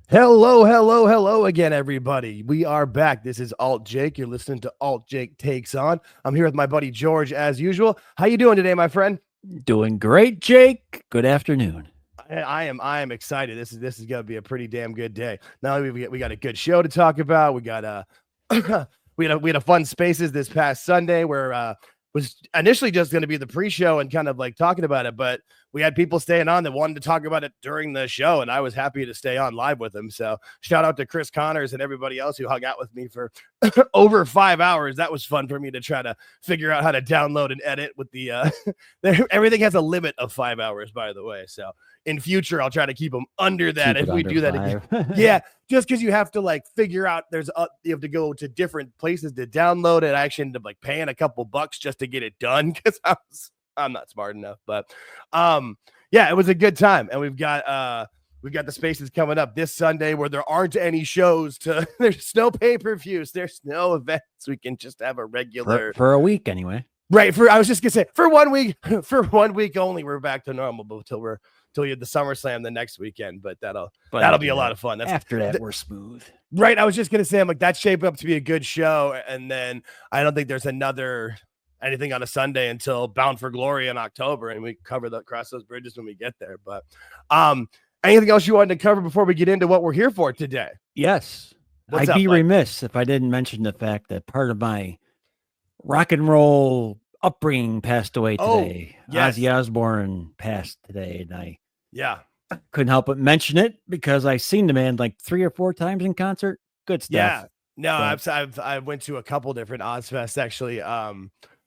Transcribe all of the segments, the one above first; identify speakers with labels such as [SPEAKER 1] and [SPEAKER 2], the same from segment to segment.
[SPEAKER 1] Hello again, everybody. We are back. This is AltJake. You're listening to AltJake Takes On. I'm here with my buddy George, as usual. How you doing today, my friend?
[SPEAKER 2] Doing great, Jake. Good afternoon.
[SPEAKER 1] I am excited. This is going to be a pretty damn good day. Now we got a good show to talk about. We got we had a fun Spaces this past Sunday where was initially just going to be the pre-show and kind of like talking about it, but we had people staying on that wanted to talk about it during the show, and I was happy to stay on live with them. So shout out to Chris Connors and everybody else who hung out with me for over 5 hours. That was fun for me to try to figure out how to download and edit with the everything has a limit of 5 hours, by the way. So in future, I'll try to keep them under that if we do that again. Yeah, just because you have to like figure out you have to go to different places to download it. I actually ended up like paying a couple bucks just to get it done because I'm not smart enough. But yeah, it was a good time, and we've got the Spaces coming up this Sunday where there aren't any shows there's no pay-per-views, there's no events. We can just have a regular
[SPEAKER 2] for a week anyway.
[SPEAKER 1] Right. I was just gonna say for 1 week, only we're back to normal, but till you have the SummerSlam the next weekend, but that'll be a lot of fun.
[SPEAKER 2] After that, we're smooth.
[SPEAKER 1] Right. I was just gonna say, I'm like, that's shaping up to be a good show, and then I don't think there's anything on a Sunday until Bound for Glory in October, and we cross those bridges when we get there. But anything else you wanted to cover before we get into what we're here for today?
[SPEAKER 2] Yes. I'd be remiss if I didn't mention the fact that part of my rock and roll upbringing passed away today. Yes. Ozzy Osbourne passed today, and I couldn't help but mention it because I seen the man like 3 or 4 times in concert. Good stuff.
[SPEAKER 1] Yeah. No, I went to a couple different Ozfests actually.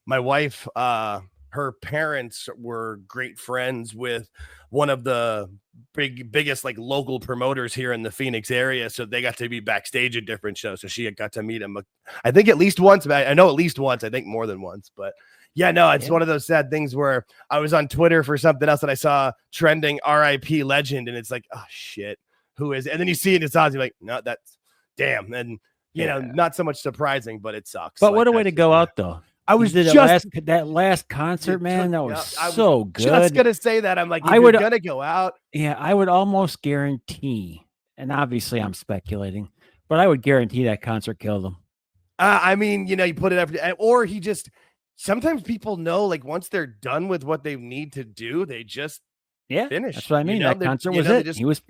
[SPEAKER 1] My wife, her parents were great friends with one of the biggest like local promoters here in the Phoenix area, so they got to be backstage at different shows. So she got to meet him, I think at least once. I know at least once. I think more than once. But yeah, no, it's one of those sad things where I was on Twitter for something else and I saw trending "R.I.P. Legend," and it's like, oh shit, who is it? And then you see it, it's Ozzy. Like, no, that's damn. And you know, not so much surprising, but it sucks.
[SPEAKER 2] But what a way to go out, though.
[SPEAKER 1] I was
[SPEAKER 2] that last concert, man. That was so good.
[SPEAKER 1] Just gonna say that. I'm like, if you're gonna go out.
[SPEAKER 2] Yeah, I would almost guarantee, and obviously I'm speculating, but I would guarantee that concert killed him.
[SPEAKER 1] I mean, you put it or he just. Sometimes people know, like once they're done with what they need to do, they just finish.
[SPEAKER 2] That's what I mean. That concert was it. He was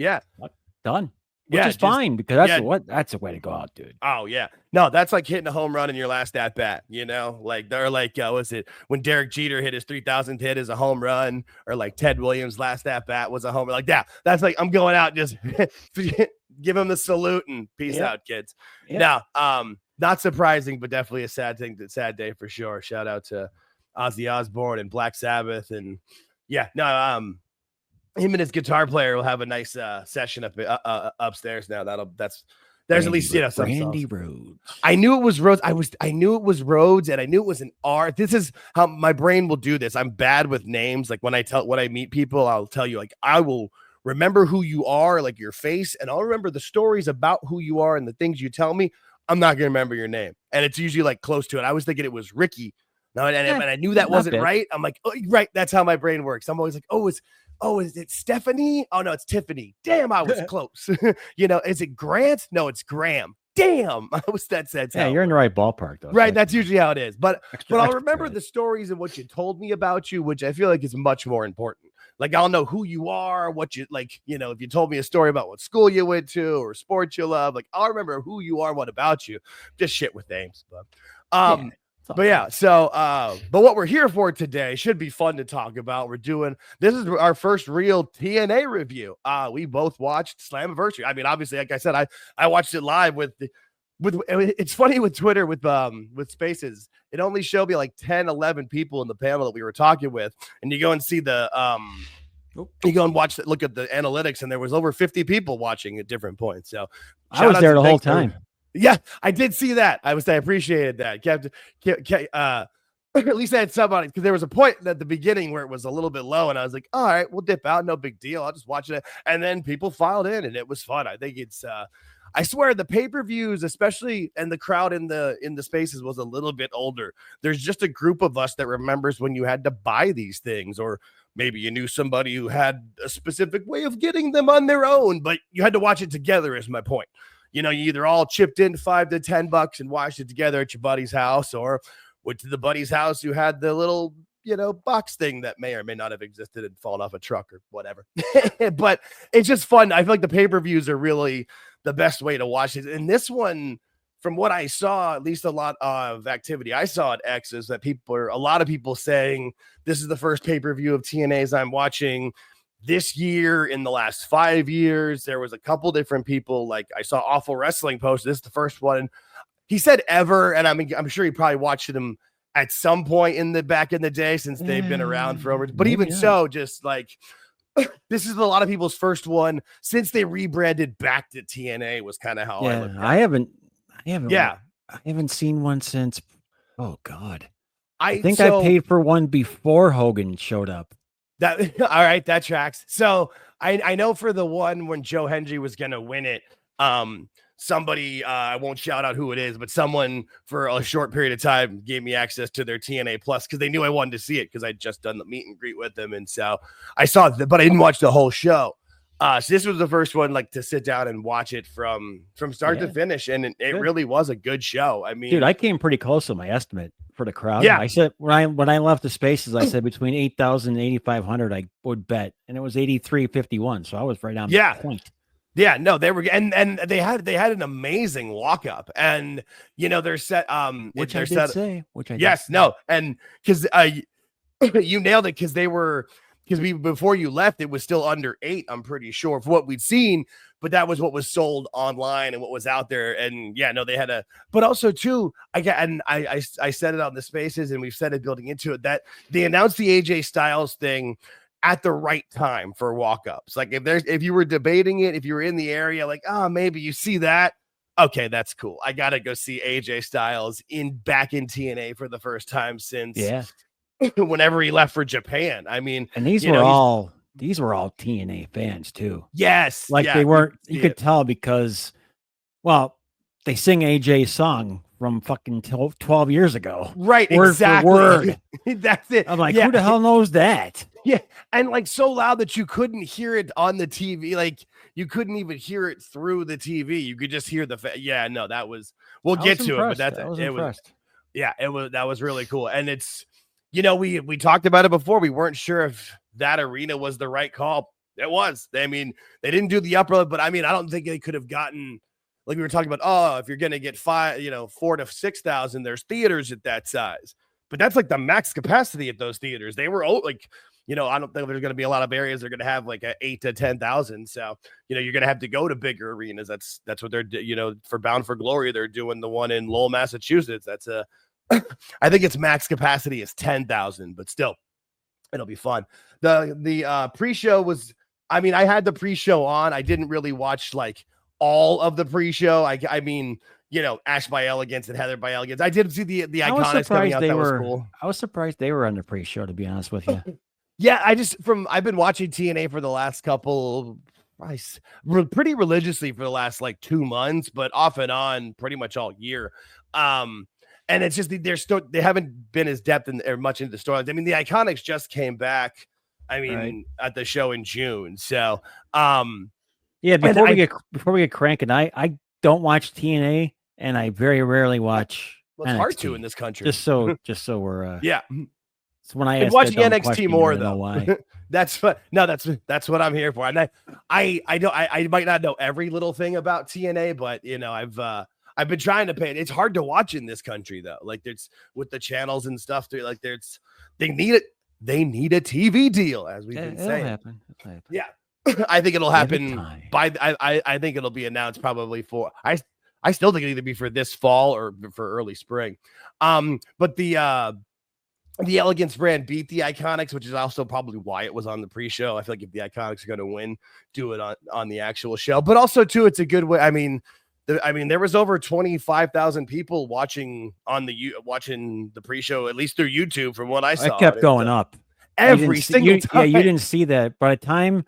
[SPEAKER 2] done. Which is fine because that's a way to go out, dude.
[SPEAKER 1] Oh yeah, no, that's like hitting a home run in your last at bat. Like they're like, was it when Derek Jeter hit his 3,000th hit as a home run, or like Ted Williams' last at bat was a home run? Like that's like I'm going out, just give him the salute and peace out, kids. Yeah. Now, not surprising, but definitely a sad day for sure. Shout out to Ozzy Osbourne and Black Sabbath, and him and his guitar player will have a nice session upstairs now. There's at least some
[SPEAKER 2] Randy Rhodes.
[SPEAKER 1] I knew it was Rhodes. I knew it was Rhodes, and I knew it was an R. This is how my brain will do this. I'm bad with names. Like when I meet people, I'll tell you, like, I will remember who you are, like your face, and I'll remember the stories about who you are and the things you tell me. I'm not gonna remember your name, and it's usually like close to it. I was thinking it was Ricky. No, and I knew that wasn't right. I'm like, oh, right. That's how my brain works. I'm always like, is it Stephanie? Oh no, it's Tiffany. Damn, I was close. Is it Grant? No, it's Graham. Damn, I was that said.
[SPEAKER 2] Yeah, you're in the right ballpark, though.
[SPEAKER 1] Right, that's usually how it is. But I'll remember the stories and what you told me about you, which I feel like is much more important. Like I'll know who you are, what you like. If you told me a story about what school you went to or sports you love, like I'll remember who you are, what about you. Just shit with names, but but what we're here for today should be fun to talk about. This is our first real TNA review. We both watched Slammiversary. I mean, obviously, like I said, I watched it live with it's funny with Twitter with Spaces. It only showed me like 10, 11 people in the panel that we were talking with, and you go and see you go and look at the analytics, and there was over 50 people watching at different points. So
[SPEAKER 2] I was there the whole time.
[SPEAKER 1] Yeah, I did see that. I appreciated that. At least I had somebody, because there was a point at the beginning where it was a little bit low, and I was like, all right, we'll dip out, no big deal. I'll just watch it. And then people filed in, and it was fun. I think it's I swear the pay-per-views, especially, and the crowd in the spaces was a little bit older. There's just a group of us that remembers when you had to buy these things, or maybe you knew somebody who had a specific way of getting them on their own, but you had to watch it together, is my point. You either all chipped in $5 to $10 and watched it together at your buddy's house, or went to the buddy's house who had the little, box thing that may or may not have existed and fallen off a truck or whatever. But it's just fun. I feel like the pay-per-views are really the best way to watch it. And this one, from what I saw, at least a lot of activity I saw at X, is that a lot of people saying this is the first pay-per-view of TNA's I'm watching this year in the last 5 years. There was a couple different people, like I saw Awful Wrestling post. This is the first one. He said ever, and I'm sure he probably watched them at some point back in the day, since they've been around for over. But even so, just like this is a lot of people's first one since they rebranded back to TNA, was kind of how I looked at it.
[SPEAKER 2] I haven't seen one since. Oh God,
[SPEAKER 1] I
[SPEAKER 2] think I paid for one before Hogan showed up.
[SPEAKER 1] All right, that tracks. So I know for the one when Joe Hendry was gonna win it, somebody, I won't shout out who it is, but someone for a short period of time gave me access to their TNA Plus because they knew I wanted to see it because I'd just done the meet and greet with them. And so I saw it, but I didn't watch the whole show. So this was the first one, like, to sit down and watch it from start to finish. And it really was a good show. I mean,
[SPEAKER 2] dude, I came pretty close to my estimate for the crowd.
[SPEAKER 1] Yeah.
[SPEAKER 2] I said, when I left the spaces, I said between 8,000 and 8,500, I would bet. And it was 83.51. So I was right on the point.
[SPEAKER 1] Yeah, no, they were, and they had an amazing walk up, and they're set,
[SPEAKER 2] which I
[SPEAKER 1] set,
[SPEAKER 2] did say, which I
[SPEAKER 1] yes,
[SPEAKER 2] did.
[SPEAKER 1] No, and because you nailed it, because before you left, it was still under 8, I'm pretty sure, for what we'd seen, but that was what was sold online and what was out there, and they had but also too, I said it on the spaces, and we've said it building into it, that they announced the AJ Styles thing at the right time for walk-ups. Like, if you were debating it, if you were in the area, like, maybe you see that, okay, that's cool. I gotta go see AJ Styles back in TNA for the first time since whenever he left for Japan. I mean,
[SPEAKER 2] and these were all TNA fans too.
[SPEAKER 1] Yes,
[SPEAKER 2] like they weren't. You could tell because, well, they sing AJ's song from fucking 12 years ago.
[SPEAKER 1] Right,
[SPEAKER 2] word
[SPEAKER 1] exactly.
[SPEAKER 2] For word.
[SPEAKER 1] That's it.
[SPEAKER 2] I'm like, who the hell knows that?
[SPEAKER 1] Yeah, and like so loud that you couldn't hear it on the TV. Like, you couldn't even hear it through the TV. You could just hear the that was, we'll get to it, but that was really cool. And it's, we talked about it before. We weren't sure if that arena was the right call. It was. I mean, they didn't do the upper, but I mean, I don't think they could have gotten, like we were talking about, if you're going to get 4,000 to 6,000, there's theaters at that size, but that's like the max capacity at those theaters. They were like, I don't think there's going to be a lot of areas that are going to have like 8 to 10,000. So, you're going to have to go to bigger arenas. That's what they're, for Bound for Glory, they're doing the one in Lowell, Massachusetts. That's I think its max capacity is 10,000, but still, it'll be fun. The pre-show was, I mean, I had the pre-show on. I didn't really watch like all of the pre-show. I mean, Ash by Elegance and Heather by Elegance. I did see the Iconics coming out. That was cool.
[SPEAKER 2] I was surprised they were on the pre-show, to be honest with you.
[SPEAKER 1] Yeah, I've been watching TNA for the last pretty religiously for the last like 2 months, but off and on pretty much all year. And it's just they haven't been as depth or much into the storylines. I mean, the Iconics just came back. I mean, at the show in June. So,
[SPEAKER 2] before we get cranking, I don't watch TNA, and I very rarely watch.
[SPEAKER 1] Well, it's hard to in this country.
[SPEAKER 2] Just so we're So when I
[SPEAKER 1] watching NXT more though,
[SPEAKER 2] why.
[SPEAKER 1] that's what I'm here for. And I might not know every little thing about TNA, but I've been trying to pay it. It's hard to watch in this country though. Like, there's with the channels and stuff. Like, they need it. They need a TV deal, as we've been saying. It'll happen. Yeah, I think it'll happen I think it'll be announced probably for. I still think it'll either be for this fall or for early spring. But the Elegance brand beat the Iconics, which is also probably why it was on the pre-show. I feel like if the Iconics are going to win, do it on the actual show. But also, too, it's a good way. I mean, there was over 25,000 people watching the pre-show, at least through YouTube, from what I saw.
[SPEAKER 2] It kept going up
[SPEAKER 1] every single time.
[SPEAKER 2] Yeah, you didn't see that. By the time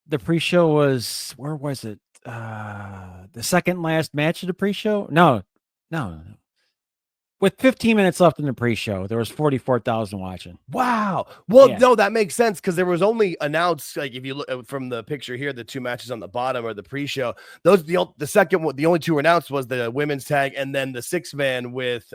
[SPEAKER 2] the pre-show was, where was it? the second last match of the pre-show. No. With 15 minutes left in the pre-show, there was 44,000 watching.
[SPEAKER 1] Wow. Well, no, that makes sense because there was only announced, like if you look from the picture here, the 2 matches on the bottom are the pre-show. Those the second one, the only 2 announced was the women's tag and then the 6-man with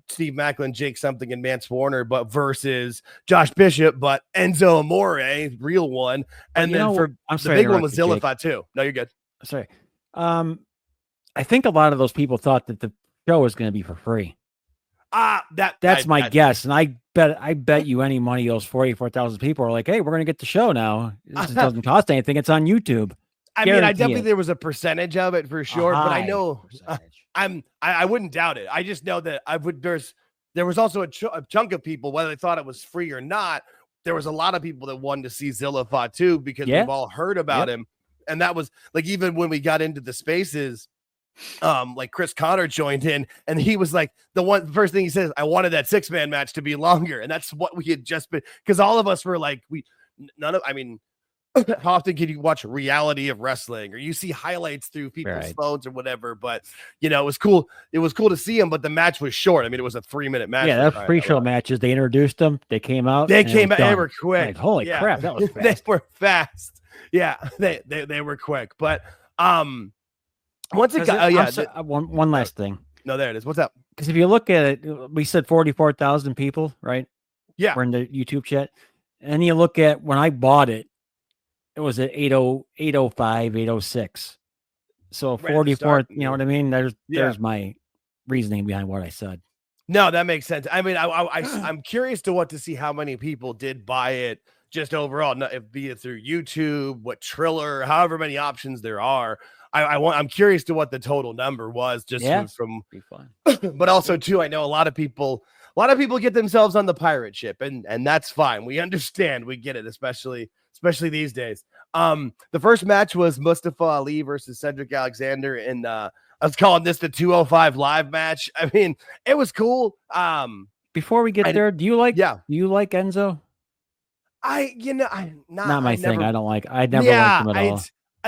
[SPEAKER 1] Steve Macklin, Jake something, and Mance Warner, but versus Josh Bishop, but Enzo Amore, real one, and then for the big one was Zilla Fatu. No, you're good.
[SPEAKER 2] Sorry. I think a lot of those people thought that the show was going to be for free. That's my guess, and I bet you any money those 44,000 people are like, "Hey, we're going to get the show now. It doesn't cost anything. It's on YouTube."
[SPEAKER 1] I mean, I definitely there was a percentage of it for sure, but I know I wouldn't doubt it. I just know that there was also a chunk of people, whether they thought it was free or not. There was a lot of people that wanted to see Zilla Fatu because we've all heard about him, and that was like even when we got into the spaces. Like Chris Connor joined in and he was like the first thing he says, I wanted that 6-man match to be longer, and that's what we had just been, because all of us were like, how often can you watch reality of wrestling or you see highlights through people's phones or whatever, but it was cool to see him, but the match was short. I mean, it was a 3-minute match.
[SPEAKER 2] That's pre-show matches. They introduced them, they came out,
[SPEAKER 1] they were quick.
[SPEAKER 2] Like, holy crap, that was fast.
[SPEAKER 1] They were fast. They were quick, but once it got,
[SPEAKER 2] one last thing.
[SPEAKER 1] No, there it is. What's up?
[SPEAKER 2] Because if you look at it, we said 44,000 people, right?
[SPEAKER 1] Yeah.
[SPEAKER 2] We're in the YouTube chat. And you look at when I bought it, it was at 805, 806. So 44, you know what I mean? There's my reasoning behind what I said.
[SPEAKER 1] No, that makes sense. I mean, I'm curious to see how many people did buy it just overall, be it through YouTube, what Triller, however many options there are. I'm curious to what the total number was, just from
[SPEAKER 2] be fun.
[SPEAKER 1] But also too, I know a lot of people get themselves on the pirate ship, and that's fine. We understand, we get it, especially these days. The first match was Mustafa Ali versus Cedric Alexander, and I was calling this the 205 live match. I mean, it was cool.
[SPEAKER 2] Before we get there, do you like Enzo? Not my thing. I don't like. I never liked him at all.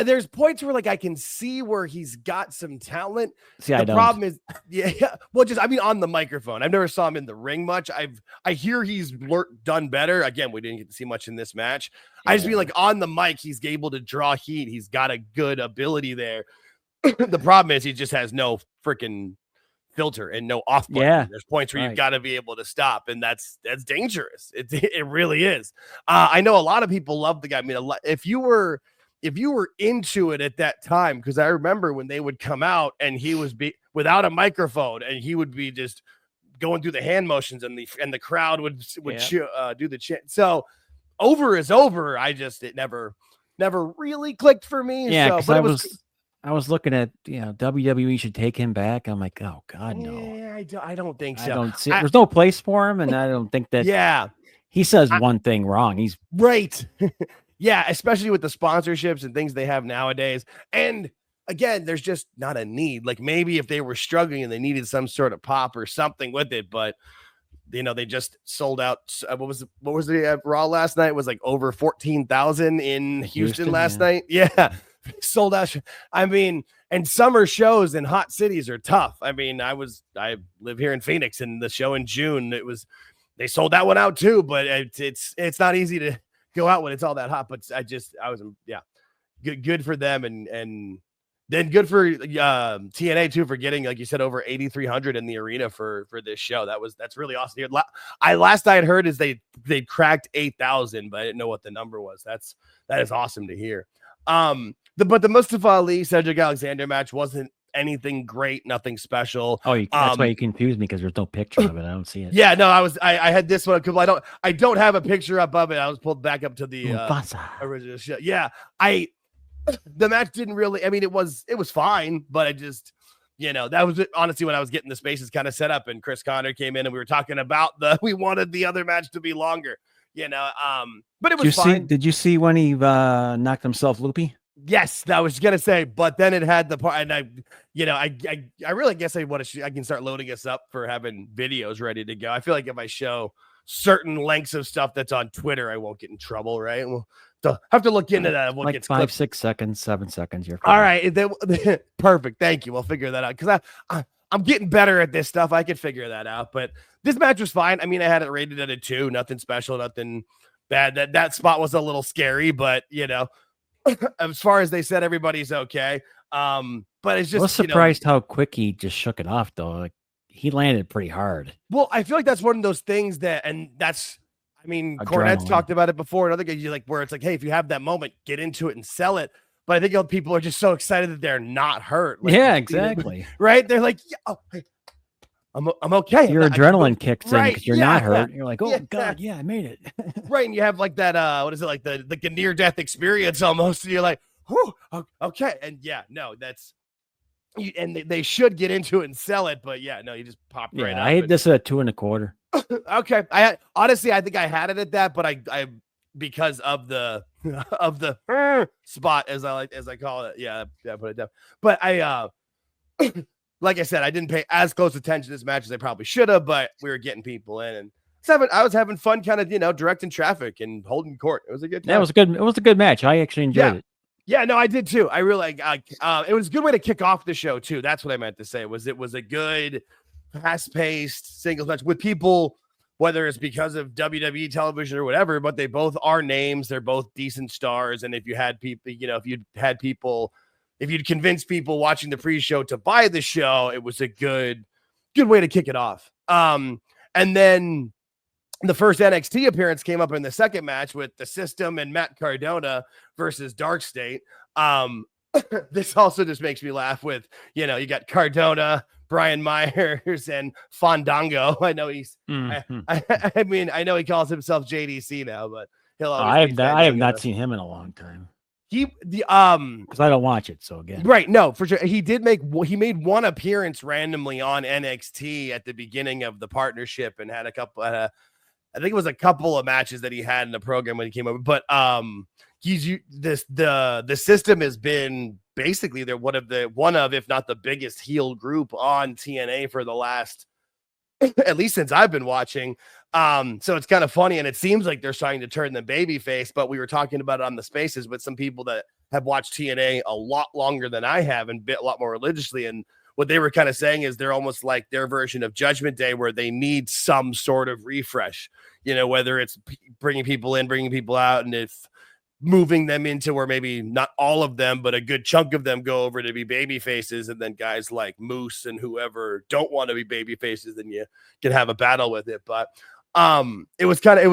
[SPEAKER 1] There's points where like I can see where he's got some talent.
[SPEAKER 2] The
[SPEAKER 1] problem is, well, just on the microphone. I've never saw him in the ring much. I hear he's done better. Again, we didn't get to see much in this match. I just mean like on the mic, he's able to draw heat. He's got a good ability there. The problem is he just has no freaking filter and no off button.
[SPEAKER 2] Yeah,
[SPEAKER 1] there's points where you've got to be able to stop, and that's dangerous. It really is. I know a lot of people love the guy. I mean, if you were into it at that time, because I remember when they would come out and he was without a microphone and he would be just going through the hand motions and the crowd would do the chant. So over is over. It never really clicked for me.
[SPEAKER 2] Yeah, because I was looking at WWE should take him back. I'm like, oh God, no.
[SPEAKER 1] Yeah, I don't think so.
[SPEAKER 2] I don't see there's no place for him, and I don't think that.
[SPEAKER 1] Yeah,
[SPEAKER 2] he says one thing wrong. He's
[SPEAKER 1] right. Yeah, especially with the sponsorships and things they have nowadays. And again, there's just not a need. Like maybe if they were struggling and they needed some sort of pop or something with it, but they just sold out. What was the Raw last night? It was like over 14,000 in Houston last night. Yeah, sold out. I mean, and summer shows in hot cities are tough. I mean, I live here in Phoenix, and the show in June, they sold that one out too. But it's not easy to go out when it's all that hot, but I was good for them, and then good for TNA too for getting, like you said, over 8,300 in the arena for this show. That's really awesome. Last I had heard is they cracked 8,000, but I didn't know what the number was. That is awesome to hear. But the Mustafa Ali Cedric Alexander match wasn't anything great, nothing special.
[SPEAKER 2] Oh, that's why you confused me, because there's no picture of it. I don't see it.
[SPEAKER 1] Yeah, no, I had this one because I don't have a picture up of it. I was pulled back up to the original show. Yeah, the match didn't really. I mean, it was fine, but I just that was honestly when I was getting the spaces kind of set up, and Chris Connor came in and we were talking about we wanted the other match to be longer. But it was fine.
[SPEAKER 2] Did you see when he knocked himself loopy?
[SPEAKER 1] Yes, I was gonna say, but then it had the part, and I really guess I can start loading us up for having videos ready to go. I feel like if I show certain lengths of stuff that's on Twitter, I won't get in trouble, right? We'll have to look into that. What
[SPEAKER 2] like
[SPEAKER 1] gets
[SPEAKER 2] 5,
[SPEAKER 1] clipped.
[SPEAKER 2] 6 seconds, 7 seconds. You're
[SPEAKER 1] all right. Perfect. Thank you. We'll figure that out because I'm getting better at this stuff. I could figure that out. But this match was fine. I mean, I had it rated at a 2. Nothing special. Nothing bad. That spot was a little scary, but as far as they said, everybody's okay. But it's just. I
[SPEAKER 2] was surprised how quick he just shook it off, though. Like, he landed pretty hard.
[SPEAKER 1] Well, I feel like that's one of those things Cornette's talked about it before. Another guy, where it's like, hey, if you have that moment, get into it and sell it. But I think people are just so excited that they're not hurt. Like,
[SPEAKER 2] yeah, exactly.
[SPEAKER 1] Right? They're like, hey, I'm okay.
[SPEAKER 2] Your adrenaline kicks in because you're not hurt. You're like, oh God, I made it.
[SPEAKER 1] Right, and you have like that. What is it like the near death experience almost? And you're like, whew, okay, and that's. And they should get into it and sell it, but you just popped right out.
[SPEAKER 2] I had this at 2 1/4.
[SPEAKER 1] Okay, I think I had it at that, but I because of the spot as I call it, I put it down. But I like I said, I didn't pay as close attention to this match as I probably should have, but we were getting people in, and I was having fun, kind of directing traffic and holding court. It was a good time.
[SPEAKER 2] Yeah, it was a good match. I actually enjoyed it.
[SPEAKER 1] Yeah, no, I did too. I really it was a good way to kick off the show too. That's what I meant to say. It was a good, fast-paced singles match with people, whether it's because of WWE television or whatever, but they both are names. They're both decent stars. And if you had people, if you'd convinced people watching the pre-show to buy the show, it was a good way to kick it off. And then the first NXT appearance came up in the second match with the System and Matt Cardona versus Dark State. This also just makes me laugh with, you got Cardona, Brian Myers, and Fandango. I know he's, I mean, I know he calls himself JDC now, but he'll always
[SPEAKER 2] I have not seen him in a long time. Because I don't watch it. So again,
[SPEAKER 1] right. No, for sure. He made one appearance randomly on NXT at the beginning of the partnership and had I think it was a couple of matches that he had in the program when he came over, but the System has been basically they're one of if not the biggest heel group on TNA for the last at least since I've been watching. So it's kind of funny, and it seems like they're starting to turn them babyface. But we were talking about it on the spaces with some people that have watched TNA a lot longer than I have and a lot more religiously, and what they were kind of saying is they're almost like their version of Judgment Day, where they need some sort of refresh, whether it's bringing people in, bringing people out, and if moving them into where maybe not all of them, but a good chunk of them go over to be baby faces. And then guys like Moose and whoever don't want to be baby faces, then you can have a battle with it. But it was cool. It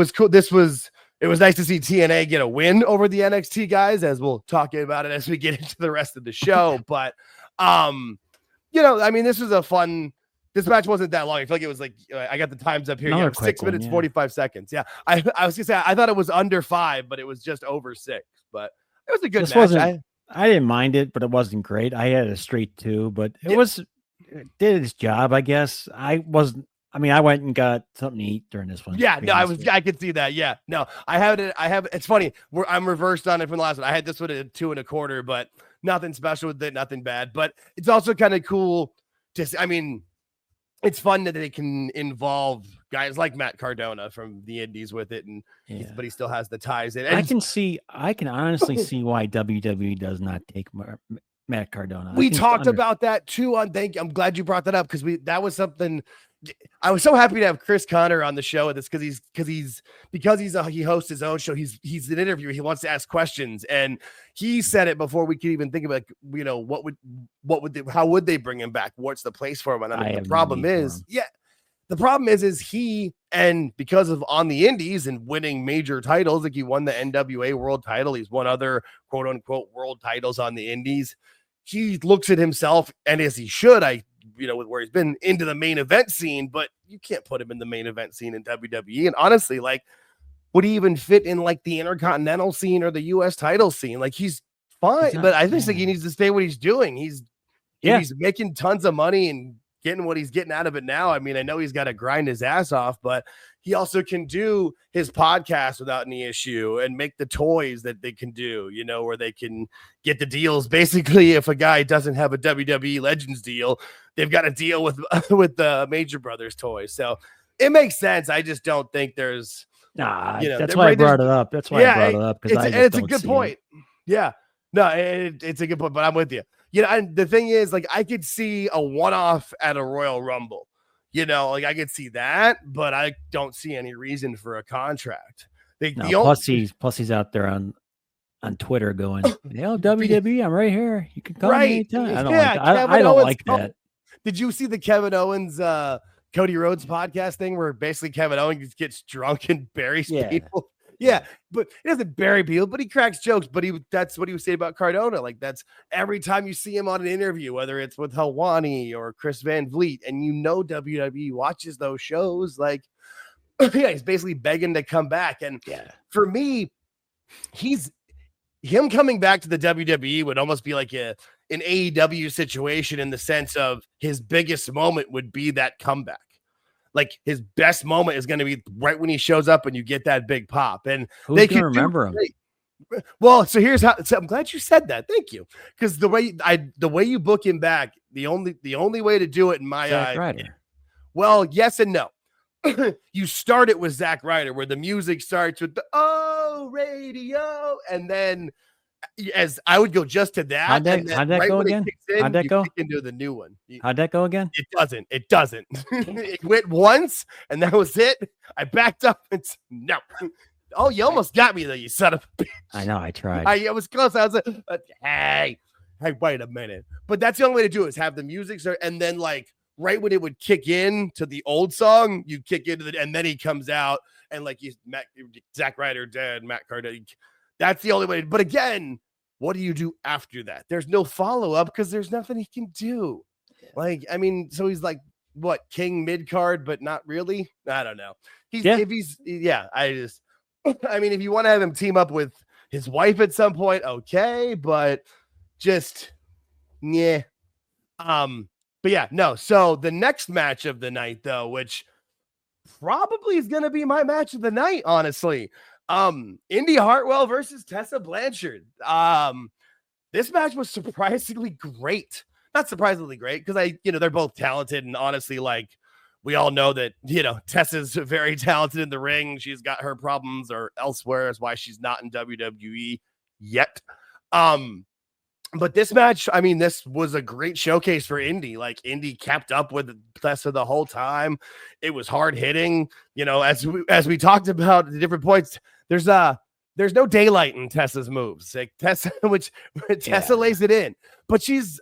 [SPEAKER 1] was nice to see TNA get a win over the NXT guys, as we'll talk about it as we get into the rest of the show. But, I mean, this match wasn't that long. I feel like it was like, I got the times up here. 6 minutes, 45 seconds. Yeah. I was gonna say, I thought it was under 5, but it was just over 6, but it was a good match.
[SPEAKER 2] I didn't mind it, but it wasn't great. I had a straight 2, but it did its job, I guess. I went and got something to eat during this one.
[SPEAKER 1] Yeah, no, I could see that. Yeah, no, it's funny. I'm reversed on it from the last one. I had this one at 2 1/4, but nothing special with it, nothing bad. But it's also kind of cool it's fun that they can involve guys like Matt Cardona from the Indies with it, but he still has the ties in. And
[SPEAKER 2] I can honestly see why WWE does not take Matt Cardona.
[SPEAKER 1] We talked about that too. I'm glad you brought that up because that was something. I was so happy to have Chris Connor on the show with this because he hosts his own show. He's an interviewer. He wants to ask questions, and he said it before we could even think about how would they bring him back? What's the place for him? And the problem is he, and because of on the Indies and winning major titles, like he won the NWA world title, he's won other quote unquote world titles on the Indies. He looks at himself, and as he should, with where he's been into the main event scene, but you can't put him in the main event scene in WWE. And honestly, would he even fit in the Intercontinental scene or the US title scene? He's fine, but I just think he needs to stay what he's doing. He's making tons of money and getting what he's getting out of it now. I mean, I know he's got to grind his ass off, but he also can do his podcast without any issue and make the toys that they can do, where they can get the deals. Basically, if a guy doesn't have a WWE Legends deal, they've got to deal with the Major Brothers toys. So it makes sense. I just don't think there's
[SPEAKER 2] Nah, that's why I brought it up. That's why I brought it up, because
[SPEAKER 1] it's a good point. Yeah, no, it's a good point, but I'm with you. And the thing is, like, I could see a one-off at a Royal Rumble. Like I could see that, but I don't see any reason for a contract.
[SPEAKER 2] Plus he's out there on Twitter going, WWE, I'm right here. You can call me anytime. I don't like that.
[SPEAKER 1] Did you see the Kevin Owens Cody Rhodes podcast thing where basically Kevin Owens gets drunk and buries people? Yeah, but he doesn't bury people, but he cracks jokes. But that's what he was saying about Cardona. Like, that's every time you see him on an interview, whether it's with Helwani or Chris Van Vliet, and WWE watches those shows, like, he's basically begging to come back. And for me, him coming back to the WWE would almost be like an AEW situation, in the sense of his biggest moment would be that comeback. Like, his best moment is going to be right when he shows up and you get that big pop. And
[SPEAKER 2] they can remember him.
[SPEAKER 1] Well, so here's how. So I'm glad you said that. Thank you. Because the way you book him back, the only way to do it in my
[SPEAKER 2] eyes. Ryder.
[SPEAKER 1] Well, yes and no. You start it with Zack Ryder, where the music starts with the radio, and then as I would go just to that.
[SPEAKER 2] How'd that go again? How'd that go?
[SPEAKER 1] Into the new one.
[SPEAKER 2] How'd that go again?
[SPEAKER 1] It doesn't. It went once, and that was it. I backed up and no. Oh, you almost got me though, you son of a bitch.
[SPEAKER 2] I know, I tried.
[SPEAKER 1] It was close. I was like, hey, wait a minute. But that's the only way to do it, is have the music start, and then, like, right when it would kick in to the old song, you kick into and then he comes out, and like Zack Ryder dead, Matt Cardona. That's the only way. But again, what do you do after that? There's no follow-up because there's nothing he can do. Like, I mean, so he's like, what, king mid-card, but not really? I don't know. I mean, if you want to have him team up with his wife at some point, okay, but just, yeah. But yeah, no. So the next match of the night, though, which probably is going to be my match of the night, honestly. Indy Hartwell versus Tessa Blanchard. This match was surprisingly great. Not surprisingly great, because they're both talented, and honestly, like, we all know that, Tessa's very talented in the ring. She's got her problems or elsewhere, is why she's not in WWE yet. But this match, I mean, this was a great showcase for Indy. Like, Indy kept up with Tessa the whole time. It was hard hitting. As we talked about the different points, there's no daylight in Tessa's moves. Like, Tessa lays it in. But she's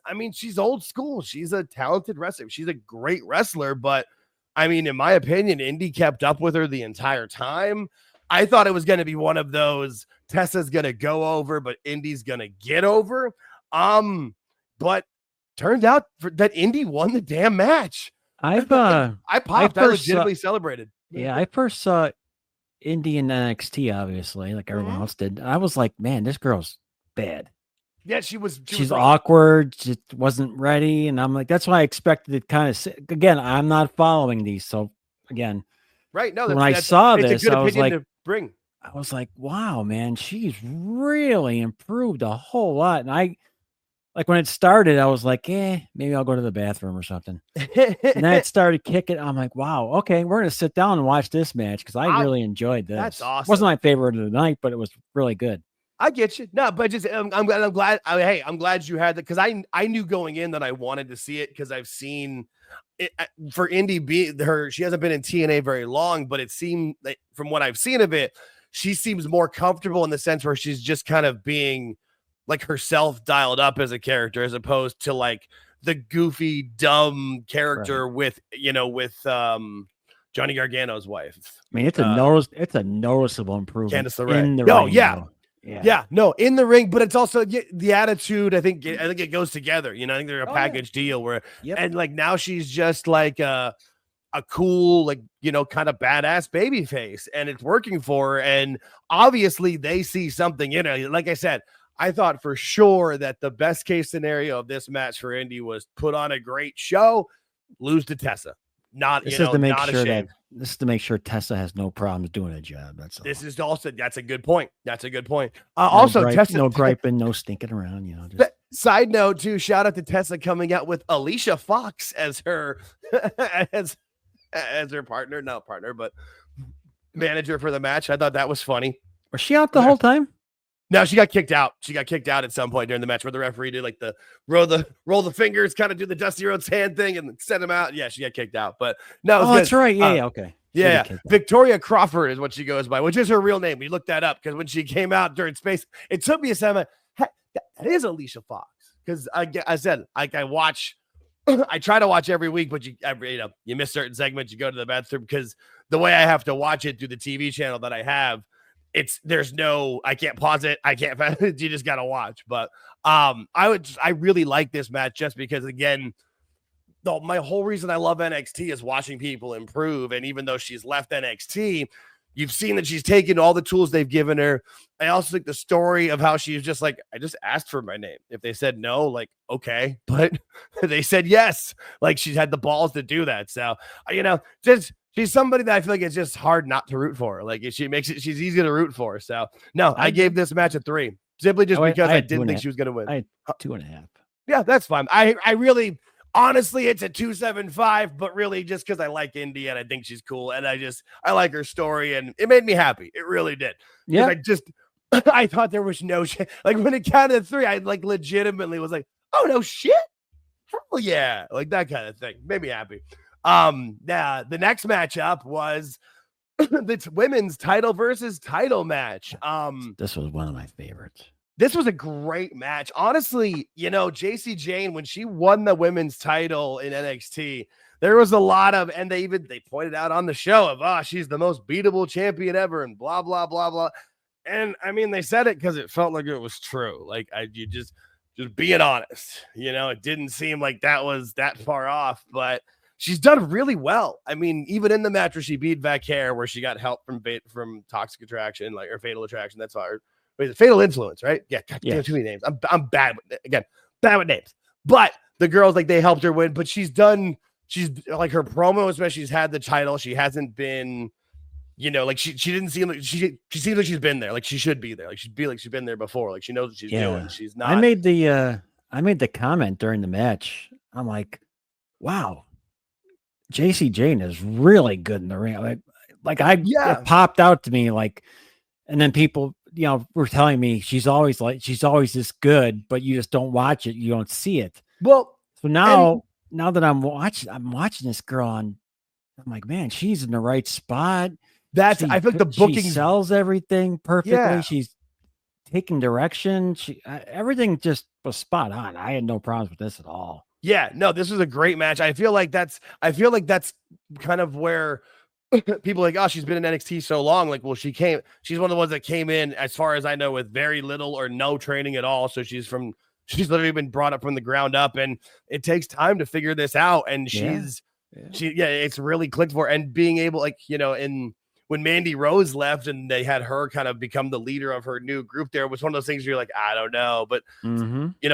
[SPEAKER 1] old school. She's a talented wrestler. She's a great wrestler. But I mean, in my opinion, Indy kept up with her the entire time. I thought it was going to be one of those, Tessa's going to go over, but Indy's going to get over. But turned out that Indy won the damn match.
[SPEAKER 2] I
[SPEAKER 1] popped. I legitimately celebrated.
[SPEAKER 2] Yeah, I first saw Indy in NXT, obviously, like everyone else did. I was like, man, this girl's bad.
[SPEAKER 1] Yeah, she's
[SPEAKER 2] awkward. She wasn't ready, and I'm like, that's why I expected it. Kind of, again, I'm not following these, so again,
[SPEAKER 1] right? No,
[SPEAKER 2] when I saw this, I was like, wow, man, she's really improved a whole lot. And like when it started, I was like, maybe I'll go to the bathroom or something. And then it started kicking. I'm like, wow, okay, we're gonna sit down and watch this match, because I really enjoyed this.
[SPEAKER 1] That's awesome.
[SPEAKER 2] It wasn't my favorite of the night, but it was really good.
[SPEAKER 1] I get you. No, but just I'm glad. Hey, I'm glad you had that, because I knew going in that I wanted to see it, because I've seen it for Indy. She hasn't been in TNA very long, but it seemed like, from what I've seen of it, she seems more comfortable in the sense where she's just kind of being like herself, dialed up as a character, as opposed to like the goofy, dumb character with Johnny Gargano's wife.
[SPEAKER 2] I mean, it's a noticeable improvement.
[SPEAKER 1] Candice LeRae. In the ring, but it's also the attitude. I think it goes together. I think they're a package deal where, and like now she's just like a cool, like, kind of badass baby face, and it's working for her. And obviously they see something in her. Like I said, I thought for sure that the best case scenario of this match for Indy was put on a great show, lose to Tessa.
[SPEAKER 2] This is to make sure Tessa has no problems doing a job. That's all.
[SPEAKER 1] This is also, that's a good point.
[SPEAKER 2] Tessa, no griping, no stinking around.
[SPEAKER 1] Side note too, shout out to Tessa coming out with Alicia Fox as her as her partner, but manager for the match. I thought that was funny.
[SPEAKER 2] Was she out the whole time?
[SPEAKER 1] No, she got kicked out. She got kicked out at some point during the match where the referee did like the roll the fingers, kind of do the Dusty Rhodes hand thing and send him out. Yeah, she got kicked out. But no,
[SPEAKER 2] that's right. Yeah, okay.
[SPEAKER 1] Yeah, Victoria Crawford is what she goes by, which is her real name. We looked that up because when she came out during Space, it took me a second. That is Alicia Fox. Because I said, like, I watch, I try to watch every week, but you miss certain segments. You go to the bathroom because the way I have to watch it through the TV channel that I have, I can't pause it. I can't, you just got to watch. But I really like this match just because, again, my whole reason I love NXT is watching people improve. And even though she's left NXT, you've seen that she's taken all the tools they've given her. I also think the story of how she's just like, I just asked for my name. If they said no, like, okay, but they said yes. Like, she's had the balls to do that. So, she's somebody that I feel like it's just hard not to root for. Like, if she makes it, she's easy to root for. So, no, I gave this match a 3 simply just because I didn't think she was going to win.
[SPEAKER 2] I had 2.5.
[SPEAKER 1] Yeah, that's fine. I really, honestly, it's a 2.75, but really just because I like Indy and I think she's cool and I like her story and it made me happy. It really did. Yeah. I thought there was no shit. Like when it counted 3, I like legitimately was like, oh no shit. Hell yeah. Like that kind of thing. Made me happy. The next matchup was the women's title versus title match.
[SPEAKER 2] This was one of my favorites.
[SPEAKER 1] This was a great match. Honestly, JC Jane, when she won the women's title in NXT, there was a lot of, and they pointed out on the show of, she's the most beatable champion ever and blah, blah, blah, blah. And I mean, they said it because it felt like it was true. Like you just being honest, it didn't seem like that was that far off, but she's done really well. I mean, even in the match where she beat Vaquer, where she got help from Toxic Attraction, or Fatal Attraction. That's hard. Fatal Influence, right? Yeah, damn, too many names. I'm bad with names. But the girls, like, they helped her win. But she's like, her promo, especially, she's had the title. She hasn't been, like she didn't seem like she seems like she's been there. Like she should be there. Like she'd be like she's been there before. Like she knows what she's doing. She's not.
[SPEAKER 2] I made the comment during the match. I'm like, wow, JC Jane is really good in the ring. It popped out to me like, and then people, were telling me she's always this good, but you just don't watch it. You don't see it.
[SPEAKER 1] Well,
[SPEAKER 2] so now that I'm watching this girl I'm like, man, she's in the right spot.
[SPEAKER 1] I think the booking
[SPEAKER 2] sells everything perfectly. Yeah. She's taking direction. Everything just was spot on. I had no problems with this at all.
[SPEAKER 1] Yeah, no, this was a great match. I feel like that's kind of where people are like, oh, she's been in NXT so long. Like, well, she's one of the ones that came in, as far as I know, with very little or no training at all. So she's literally been brought up from the ground up, and it takes time to figure this out. And it's really clicked for her. And being able, like, when Mandy Rose left and they had her kind of become the leader of her new group, there was one of those things where you're like, I don't know, but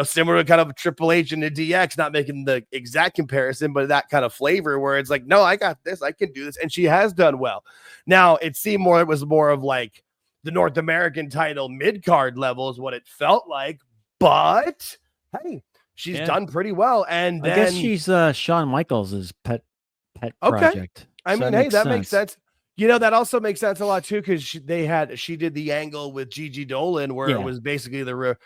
[SPEAKER 1] similar to kind of Triple H and the DX, not making the exact comparison, but that kind of flavor where it's like, no, I got this, I can do this. And she has done well. Now it was more of like the North American title mid-card level is what it felt like, but hey, she's done pretty well. And
[SPEAKER 2] I guess she's Shawn Michaels' pet project.
[SPEAKER 1] I mean, hey, that makes sense. That also makes sense a lot too, because she did the angle with Gigi Dolan where it was basically the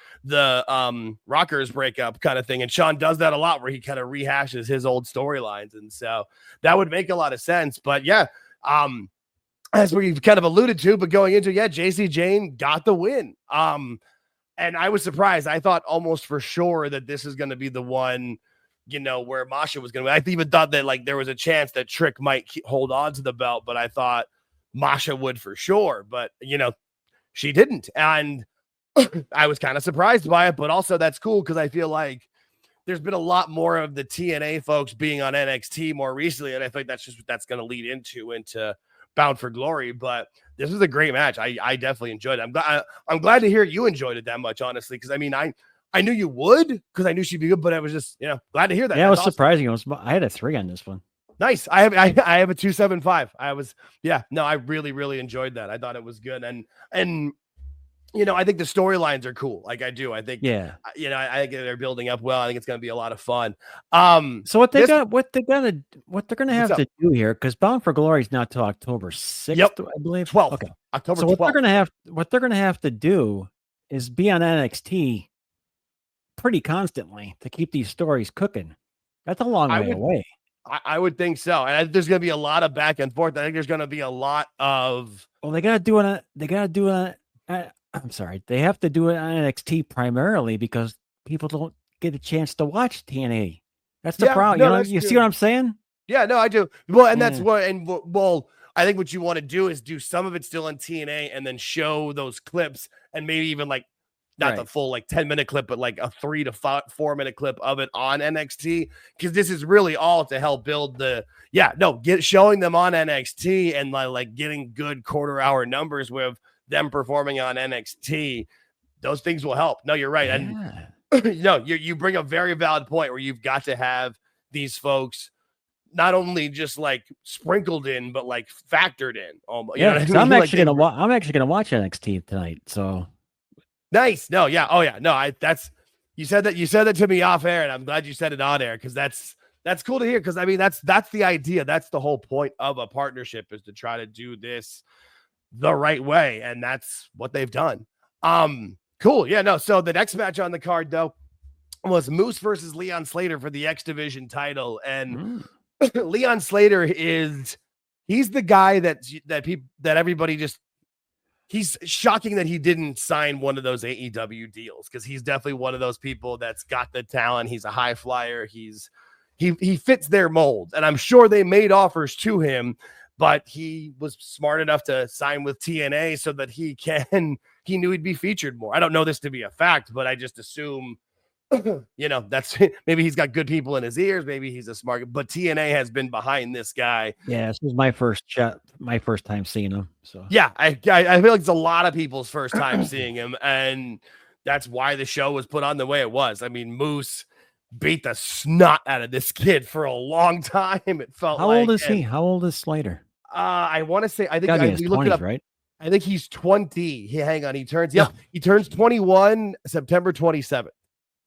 [SPEAKER 1] Rockers breakup kind of thing, and Shawn does that a lot where he kind of rehashes his old storylines, and so that would make a lot of sense. But that's where you've kind of alluded to. But going into JC Jane got the win, and I was surprised. I thought almost for sure that this is going to be the one. Where Masha was going to win. I even thought that like there was a chance that Trick might hold on to the belt, but I thought Masha would for sure. But, she didn't. And I was kind of surprised by it, but also that's cool because I feel like there's been a lot more of the TNA folks being on NXT more recently. And I think that's just what that's going to lead into Bound for Glory. But this was a great match. I definitely enjoyed it. I'm glad to hear you enjoyed it that much, honestly, because I mean, I knew you would because I knew she'd be good, but I was just, glad to hear that.
[SPEAKER 2] Yeah, it was surprising. I had a 3 on this one.
[SPEAKER 1] Nice. I have a 2.75. I really, really enjoyed that. I thought it was good. And I think the storylines are cool. Like I do. I think,
[SPEAKER 2] yeah.
[SPEAKER 1] I think they're building up well. I think it's going to be a lot of fun.
[SPEAKER 2] So what they're gonna have to do here, because Bound for Glory is not till October 6th, I believe.
[SPEAKER 1] 12th.
[SPEAKER 2] Okay.
[SPEAKER 1] October.
[SPEAKER 2] So
[SPEAKER 1] 12th.
[SPEAKER 2] what they're gonna have to do is be on NXT pretty constantly to keep these stories cooking. That's a long way away.
[SPEAKER 1] I would think so. And I think there's going to be a lot of back and forth. I think there's going to be a lot of.
[SPEAKER 2] Well, they got to do it. I'm sorry. They have to do it on NXT primarily because people don't get a chance to watch TNA. That's the problem.
[SPEAKER 1] No,
[SPEAKER 2] you see what I'm saying?
[SPEAKER 1] Yeah, no, I do. Well, and that's what, I think what you want to do is do some of it still on TNA and then show those clips and maybe even like not the full 10-minute clip, but like a 3 to 4 minute clip of it on NXT. Because this is really all to help build showing them on NXT and like getting good quarter-hour numbers with them performing on NXT. Those things will help. No, you're right.
[SPEAKER 2] Yeah.
[SPEAKER 1] And you bring a very valid point where you've got to have these folks not only just like sprinkled in, but like factored in. Almost.
[SPEAKER 2] I'm actually gonna watch NXT tonight. So
[SPEAKER 1] nice. No, yeah. Oh, yeah. No, you said that to me off air, and I'm glad you said it on air because that's cool to hear. Because I mean, that's the idea. That's the whole point of a partnership is to try to do this the right way, and that's what they've done. Cool. Yeah. No. So the next match on the card though was Moose versus Leon Slater for the X Division title, and Leon Slater he's the guy that everybody just. He's shocking that he didn't sign one of those AEW deals because he's definitely one of those people that's got the talent. He's a high flyer. He fits their mold, and I'm sure they made offers to him, but he was smart enough to sign with TNA so that he knew he'd be featured more. I don't know this to be a fact, but I just assume, that's maybe he's got good people in his ears. Maybe he's a smart, but TNA has been behind this guy.
[SPEAKER 2] Yeah, this was my first time seeing him. So
[SPEAKER 1] yeah, I feel like it's a lot of people's first time seeing him, and that's why the show was put on the way it was. I mean, Moose beat the snot out of this kid for a long time. It felt.
[SPEAKER 2] How old is he? How old is Slater?
[SPEAKER 1] I want to say I think we looked it up.
[SPEAKER 2] Right?
[SPEAKER 1] I think he's 20. Hang on, he turns 21 September 27th.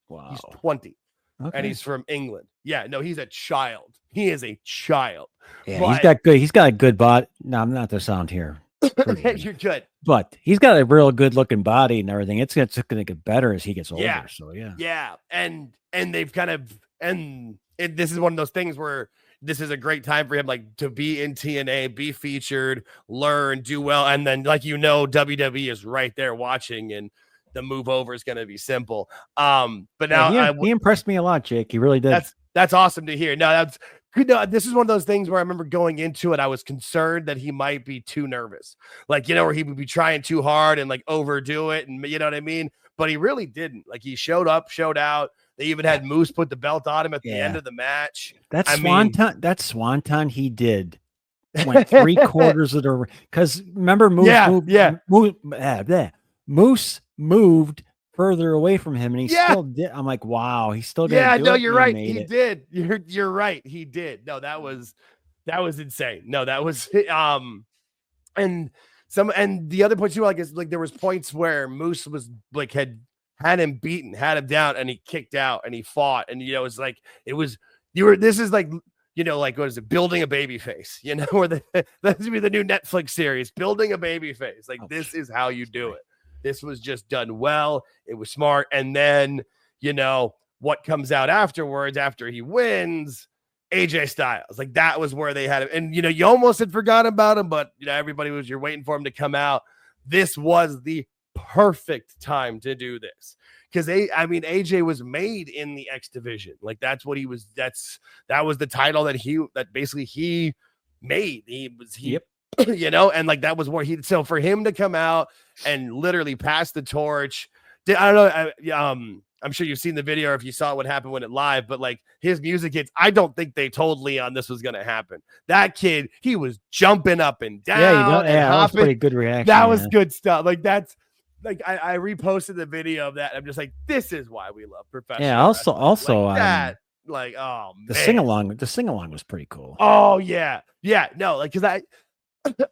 [SPEAKER 2] Wow.
[SPEAKER 1] He's 20. Okay. And he's from England. Yeah, no, he's a child. He is a child.
[SPEAKER 2] Yeah, he's got a good body. No, I'm not to sound here.
[SPEAKER 1] You're good.
[SPEAKER 2] But he's got a real good looking body and everything. It's going to get better as he gets older.
[SPEAKER 1] Yeah.
[SPEAKER 2] So yeah.
[SPEAKER 1] Yeah. And they've this is one of those things where this is a great time for him, like to be in TNA, be featured, learn, do well. And then WWE is right there watching, and the move over is going to be simple. But now
[SPEAKER 2] he impressed me a lot, Jake. He really did.
[SPEAKER 1] That's awesome to hear. No, that's good. No, this is one of those things where I remember going into it, I was concerned that he might be too nervous, where he would be trying too hard and like overdo it, and you know what I mean. But he really didn't. Like he showed up, showed out. They even had Moose put the belt on him at the end of the match.
[SPEAKER 2] That swanton he did went 3/4 of the, because remember Moose moved further away from him, and he still did. I'm like, wow, he's still gonna do it.
[SPEAKER 1] You're right. He did. You're right. He did. No, that was insane. No, that was and the other point too, is there was points where Moose was like had him beaten, had him down, and he kicked out and he fought, and this is like what is it, building a baby face, or that should be the new Netflix series, building a baby face. This is how you do it. This was just done well. It was smart. And then, what comes out afterwards, after he wins, AJ Styles. That was where they had him. And, you almost had forgotten about him, but, everybody you're waiting for him to come out. This was the perfect time to do this. Because, AJ was made in the X Division. That's what he was. That was the title that basically he made. Yep. And that was where so for him to come out and literally pass the torch, I don't know. I'm sure you've seen the video, or if you saw what happened when it live, but his music hits. I don't think they told Leon this was going to happen. That kid, he was jumping up and down.
[SPEAKER 2] That was pretty good reaction.
[SPEAKER 1] That was good stuff. I reposted the video of that. I'm just like, this is why we love professional.
[SPEAKER 2] Yeah. Also
[SPEAKER 1] that. Oh,
[SPEAKER 2] the sing along was pretty cool.
[SPEAKER 1] Oh yeah. Yeah. No, because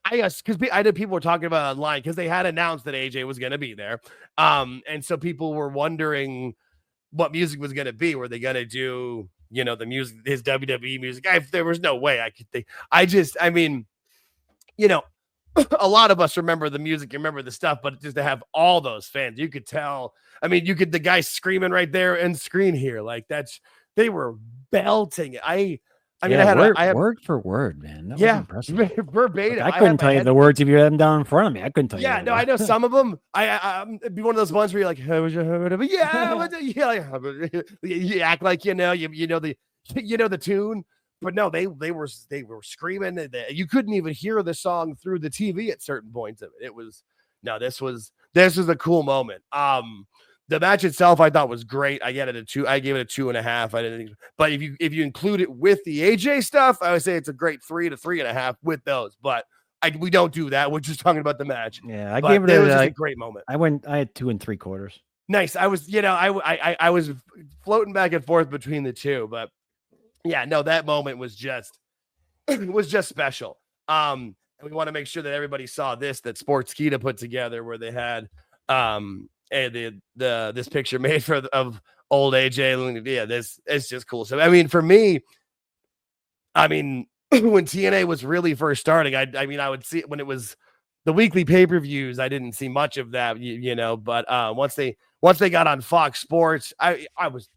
[SPEAKER 1] I guess because I know people were talking about online because they had announced that AJ was going to be there. And so people were wondering what music was going to be. Were they going to do, the music, his WWE music? There was no way I could think. I mean, a lot of us remember the music, remember the stuff, but just to have all those fans, you could tell. I mean, the guy screaming right there and screen here, like they were belting it. I mean, I had
[SPEAKER 2] word for word, man. That was impressive.
[SPEAKER 1] Verbatim.
[SPEAKER 2] Like, I couldn't tell you the words if you had them down in front of me. I couldn't tell you.
[SPEAKER 1] Yeah, no, I know some of them. It'd be one of those ones where you're like, you act like you know the tune, but no, they were screaming. You couldn't even hear the song through the TV at certain points of it. This was a cool moment. The match itself, I thought was great. I gave it a 2.5. I didn't think, but if you include it with the AJ stuff, I would say it's a great 3 to 3.5 with those. But we don't do that. We're just talking about the match.
[SPEAKER 2] Yeah, I gave it a
[SPEAKER 1] great moment.
[SPEAKER 2] I had 2 3/4.
[SPEAKER 1] Nice. I was, I was floating back and forth between the two, but yeah, no, that moment was just special. And we want to make sure that everybody saw that Sportskeeda put together where they had this picture made of old AJ. Yeah, it's just cool. So I mean, for me, when TNA was really first starting, I would see it when it was the weekly pay-per-views. I didn't see much of that, but once they got on Fox Sports,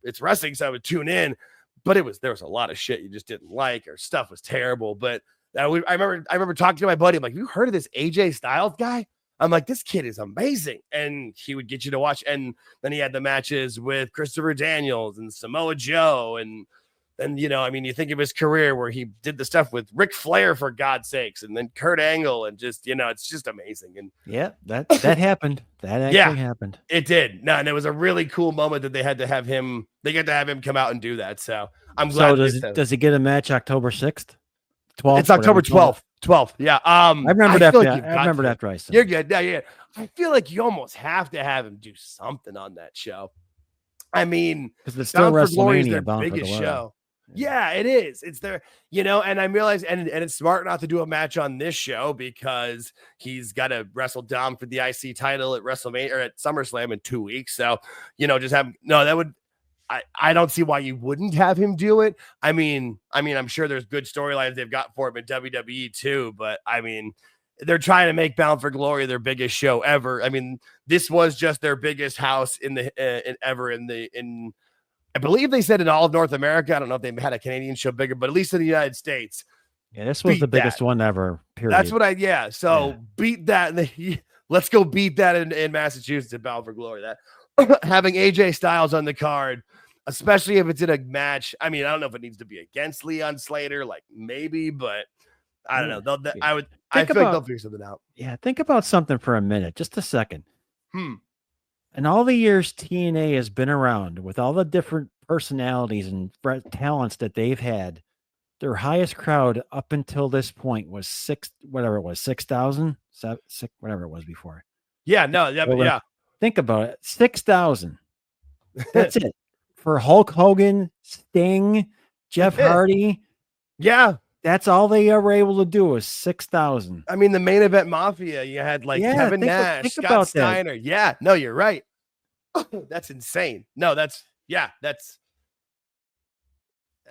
[SPEAKER 1] it's wrestling, so I would tune in, but there was a lot of shit you just didn't like, or stuff was terrible. But I remember talking to my buddy. I'm like, you heard of this AJ Styles guy? I'm like, this kid is amazing. And he would get you to watch. And then he had the matches with Christopher Daniels and Samoa Joe. And then, you think of his career where he did the stuff with Ric Flair, for God's sakes, and then Kurt Angle, and just, it's just amazing. And
[SPEAKER 2] yeah, that happened. That actually happened.
[SPEAKER 1] It did. No, and it was a really cool moment that they got to have him come out and do that. So I'm glad.
[SPEAKER 2] So does he get a match October 6th? 12th?
[SPEAKER 1] It's October 12th. 12th. Yeah.
[SPEAKER 2] I remembered after I said
[SPEAKER 1] you're good. Yeah. I feel like you almost have to have him do something on that show. I mean,
[SPEAKER 2] because it's still WrestleMania,
[SPEAKER 1] their biggest show. Yeah, it is. It's their, and I realize, and it's smart not to do a match on this show because he's got to wrestle Dom for the IC title at WrestleMania or at SummerSlam in 2 weeks. So, just that would. I don't see why you wouldn't have him do it. I mean, I'm sure there's good storylines they've got for him in WWE too, but I mean, they're trying to make Bound for Glory their biggest show ever. I mean, this was just their biggest house I believe they said in all of North America. I don't know if they had a Canadian show bigger, but at least in the United States.
[SPEAKER 2] Yeah, this was the biggest one ever. Period.
[SPEAKER 1] That's what So beat that. Let's go beat that in Massachusetts at Bound for Glory. That having AJ Styles on the card, especially if it's in a match. I mean, I don't know if it needs to be against Leon Slater, like maybe, but I don't know. I feel like they'll figure something out.
[SPEAKER 2] Yeah, think about something for a minute, just a second. In all the years TNA has been around, with all the different personalities and talents that they've had, their highest crowd up until this point was 6,000, whatever it was before.
[SPEAKER 1] Yeah, no, yeah.
[SPEAKER 2] Think about it. 6,000. That's it. For Hulk Hogan, Sting, Jeff Hardy.
[SPEAKER 1] Yeah.
[SPEAKER 2] That's all they were able to do was 6,000.
[SPEAKER 1] I mean, the Main Event Mafia, you had Kevin Nash, Scott Steiner. That. Yeah, no, you're right. That's insane. No, that's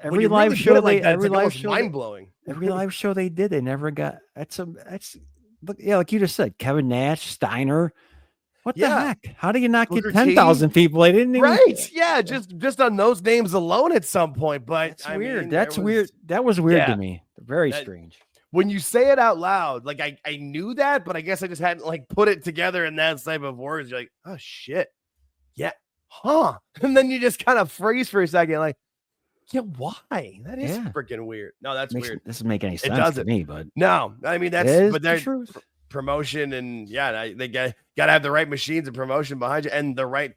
[SPEAKER 2] every live show
[SPEAKER 1] mind blowing.
[SPEAKER 2] Every live show they did, they never got like you just said, Kevin Nash, Steiner. What the heck? How do you not get 10,000 people? They didn't even.
[SPEAKER 1] Right. Yeah. Just on those names alone at some point. But
[SPEAKER 2] that's weird. That's weird. That was weird to me. Very strange.
[SPEAKER 1] When you say it out loud, I knew that, but I guess I just hadn't put it together in that type of words. You're like, oh shit. Yeah. Huh. And then you just kind of freeze for a second. Yeah, why? That is freaking weird. No, that's weird.
[SPEAKER 2] This doesn't make any sense to me, but
[SPEAKER 1] no, I mean, but the truth. Promotion and they got to have the right machines and promotion behind you and the right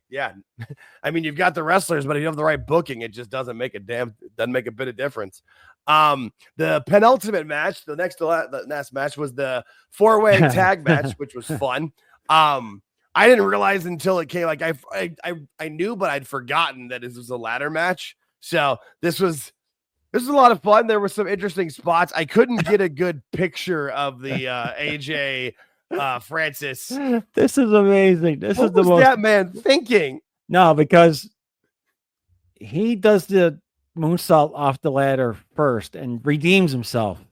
[SPEAKER 1] I mean, you've got the wrestlers, but if you have the right booking, it just doesn't make a bit of difference. The penultimate match, the last match was the 4-way tag match, which was fun. I didn't realize until it came, I knew, but I'd forgotten that this was a ladder match. So this was This is a lot of fun. There were some interesting spots. I couldn't get a good picture of the AJ Francis.
[SPEAKER 2] This is amazing. This
[SPEAKER 1] what
[SPEAKER 2] is the
[SPEAKER 1] was
[SPEAKER 2] most
[SPEAKER 1] that man thinking?
[SPEAKER 2] No, because he does the moonsault off the ladder first and redeems himself.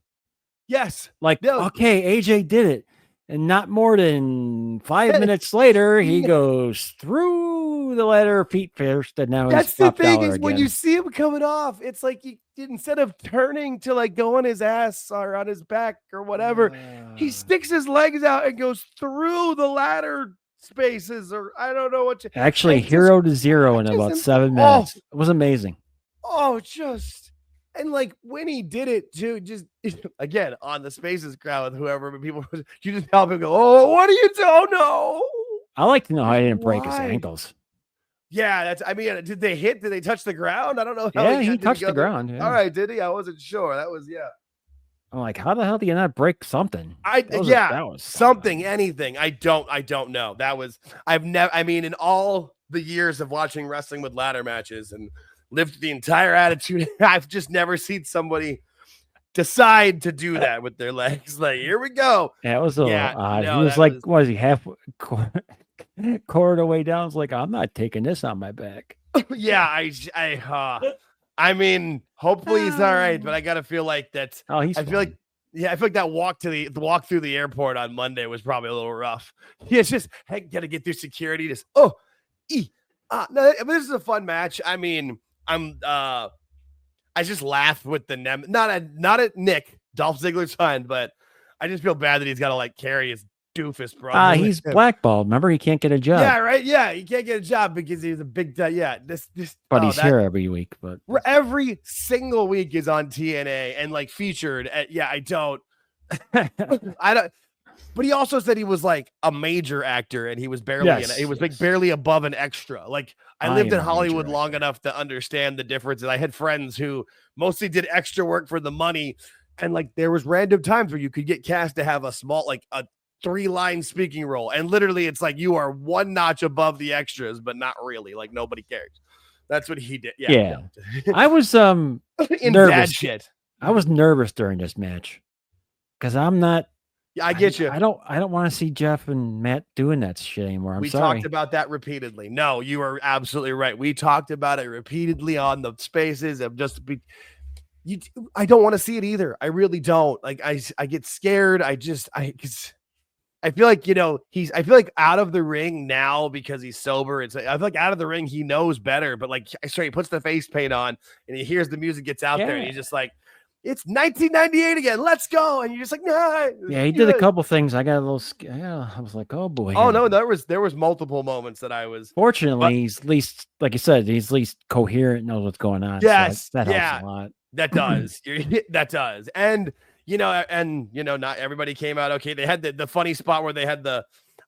[SPEAKER 1] Yes.
[SPEAKER 2] Like, okay, AJ did it. And not more than 5 minutes later, he goes through the ladder feet first, and now
[SPEAKER 1] that's
[SPEAKER 2] he's
[SPEAKER 1] the thing is
[SPEAKER 2] again.
[SPEAKER 1] when you see him coming off, it's like he instead of turning to like go on his ass or on his back or whatever, he sticks his legs out and goes through the ladder spaces, or I don't know what.
[SPEAKER 2] Actually, 0 to 0 in about 7 minutes. It was amazing.
[SPEAKER 1] And like when he did it too, just again on the spaces crowd with whoever people, you just help him go, oh, what are you doing? Oh no.
[SPEAKER 2] I like to know how he didn't break his ankles.
[SPEAKER 1] Yeah, did they hit? Did they touch the ground? I don't know.
[SPEAKER 2] Yeah, he touched the ground. Yeah.
[SPEAKER 1] All right, did he? I wasn't sure. That was
[SPEAKER 2] I'm like, how the hell do you not break something?
[SPEAKER 1] That was something, anything. I don't know. In all the years of watching wrestling with ladder matches and lived the entire attitude, I've just never seen somebody decide to do that with their legs. Like, here we go.
[SPEAKER 2] Yeah, it was a little odd. He was like, what is he, half quarter away down? I was like, I'm not taking this on my back.
[SPEAKER 1] Yeah, I mean, hopefully he's all right, but I gotta feel like that.
[SPEAKER 2] Oh, I feel
[SPEAKER 1] like that walk through the airport on Monday was probably a little rough. Yeah, it's just gotta get through security. Just no, but this is a fun match. I mean, I just laughed with the not at Nick, Dolph Ziggler's son, but I just feel bad that he's got to like carry his doofus brother.
[SPEAKER 2] He's blackballed. Remember, he can't get a job.
[SPEAKER 1] Yeah, right. Yeah, he can't get a job because he's a big.
[SPEAKER 2] But he's here every week. But
[SPEAKER 1] every single week is on TNA and like featured. I don't. But he also said he was like a major actor and he was barely above an extra. Like I lived in Hollywood long enough to understand the difference. And I had friends who mostly did extra work for the money. And like there was random times where you could get cast to have a small, like a 3-line speaking role. And literally it's like you are one notch above the extras, but not really. Like nobody cares. That's what he did. Yeah.
[SPEAKER 2] I was
[SPEAKER 1] in
[SPEAKER 2] nervous.
[SPEAKER 1] Bad shit.
[SPEAKER 2] I was nervous during this match because I'm not.
[SPEAKER 1] Yeah, I get you.
[SPEAKER 2] I don't want to see Jeff and Matt doing that shit anymore.
[SPEAKER 1] We talked about that repeatedly. No, you are absolutely right. We talked about it repeatedly on the spaces of I don't want to see it either. I really don't. Like I get scared. I feel like, I feel like out of the ring now because he's sober. I feel like out of the ring, he knows better, but like, he puts the face paint on and he hears the music gets out there and he's just like, it's 1998 again. Let's go. And you're just like, nah.
[SPEAKER 2] Yeah, he did a couple things. I got a little scared. Yeah, I was like, oh boy.
[SPEAKER 1] Oh no, there was multiple moments that I was.
[SPEAKER 2] Fortunately, he's at least, like you said, he's at least coherent, knows what's going on.
[SPEAKER 1] Yes,
[SPEAKER 2] so that helps a lot.
[SPEAKER 1] That does. That does. And not everybody came out okay. They had the funny spot where they had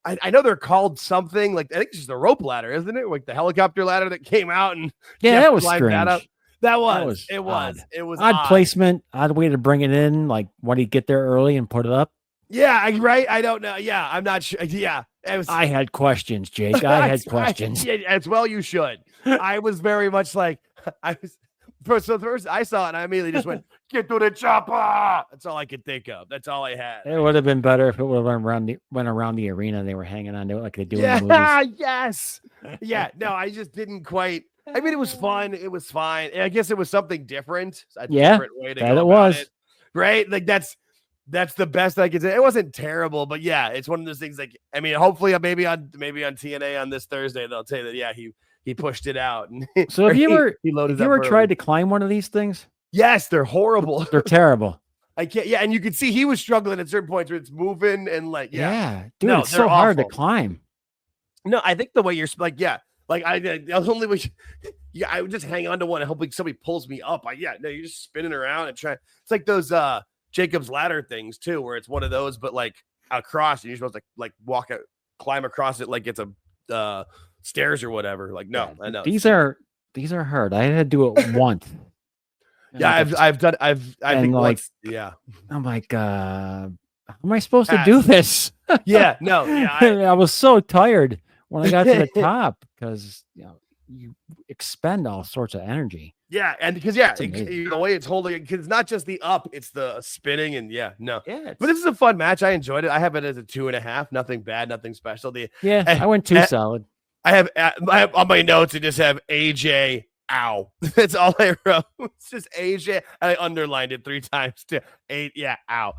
[SPEAKER 1] I know they're called something like I think it's just the rope ladder, isn't it? Like the helicopter ladder that came out and
[SPEAKER 2] that was strange.
[SPEAKER 1] That was
[SPEAKER 2] odd placement, odd way to bring it in. Like, why do you get there early and put it up?
[SPEAKER 1] Yeah, right. I don't know. Yeah, I'm not sure. Yeah,
[SPEAKER 2] I had questions, Jake. I had questions.
[SPEAKER 1] As well, you should. I was very much like So first I saw it and I immediately just went, get to the chopper. That's all I could think of. That's all I had.
[SPEAKER 2] It would have been better if it would have went around the arena and they were hanging on to it like they do in the movies.
[SPEAKER 1] Yes. Yeah. No, I just didn't quite. I mean, it was fun. It was fine. And I guess it was something different. Different way to go about it. Right? Like that's the best I could say. It wasn't terrible, but yeah, it's one of those things. Like, I mean, hopefully, maybe on TNA on this Thursday, they'll say that he pushed it out. And
[SPEAKER 2] so have you ever tried to climb one of these things?
[SPEAKER 1] Yes, they're horrible.
[SPEAKER 2] They're terrible.
[SPEAKER 1] I can't. Yeah, and you could see he was struggling at certain points where it's moving and like
[SPEAKER 2] dude, it's so hard to climb.
[SPEAKER 1] No, I think the way you're like the only way. I would just hang on to one and hope somebody pulls me up. You're just spinning around and trying. It's like those Jacob's ladder things too, where it's one of those, but like across, and you're supposed to like climb across it like it's a stairs or whatever. Like no, I know
[SPEAKER 2] these are hard. I had to do it once.
[SPEAKER 1] Yeah, I've done. I think
[SPEAKER 2] like
[SPEAKER 1] once. Yeah,
[SPEAKER 2] I'm like, how am I supposed to do this?
[SPEAKER 1] Yeah, no, yeah.
[SPEAKER 2] I was so tired when I got to the top because it expend all sorts of energy.
[SPEAKER 1] Yeah, and because the way it's holding it, because it's not just the up, it's the spinning, and but this is a fun match. I enjoyed it. I have it as a 2.5. Nothing bad, nothing special.
[SPEAKER 2] I went 2 solid.
[SPEAKER 1] I have on my notes. I just have AJ. Ow. That's all I wrote. It's just AJ. I underlined it 3 times to 8. Yeah, ow.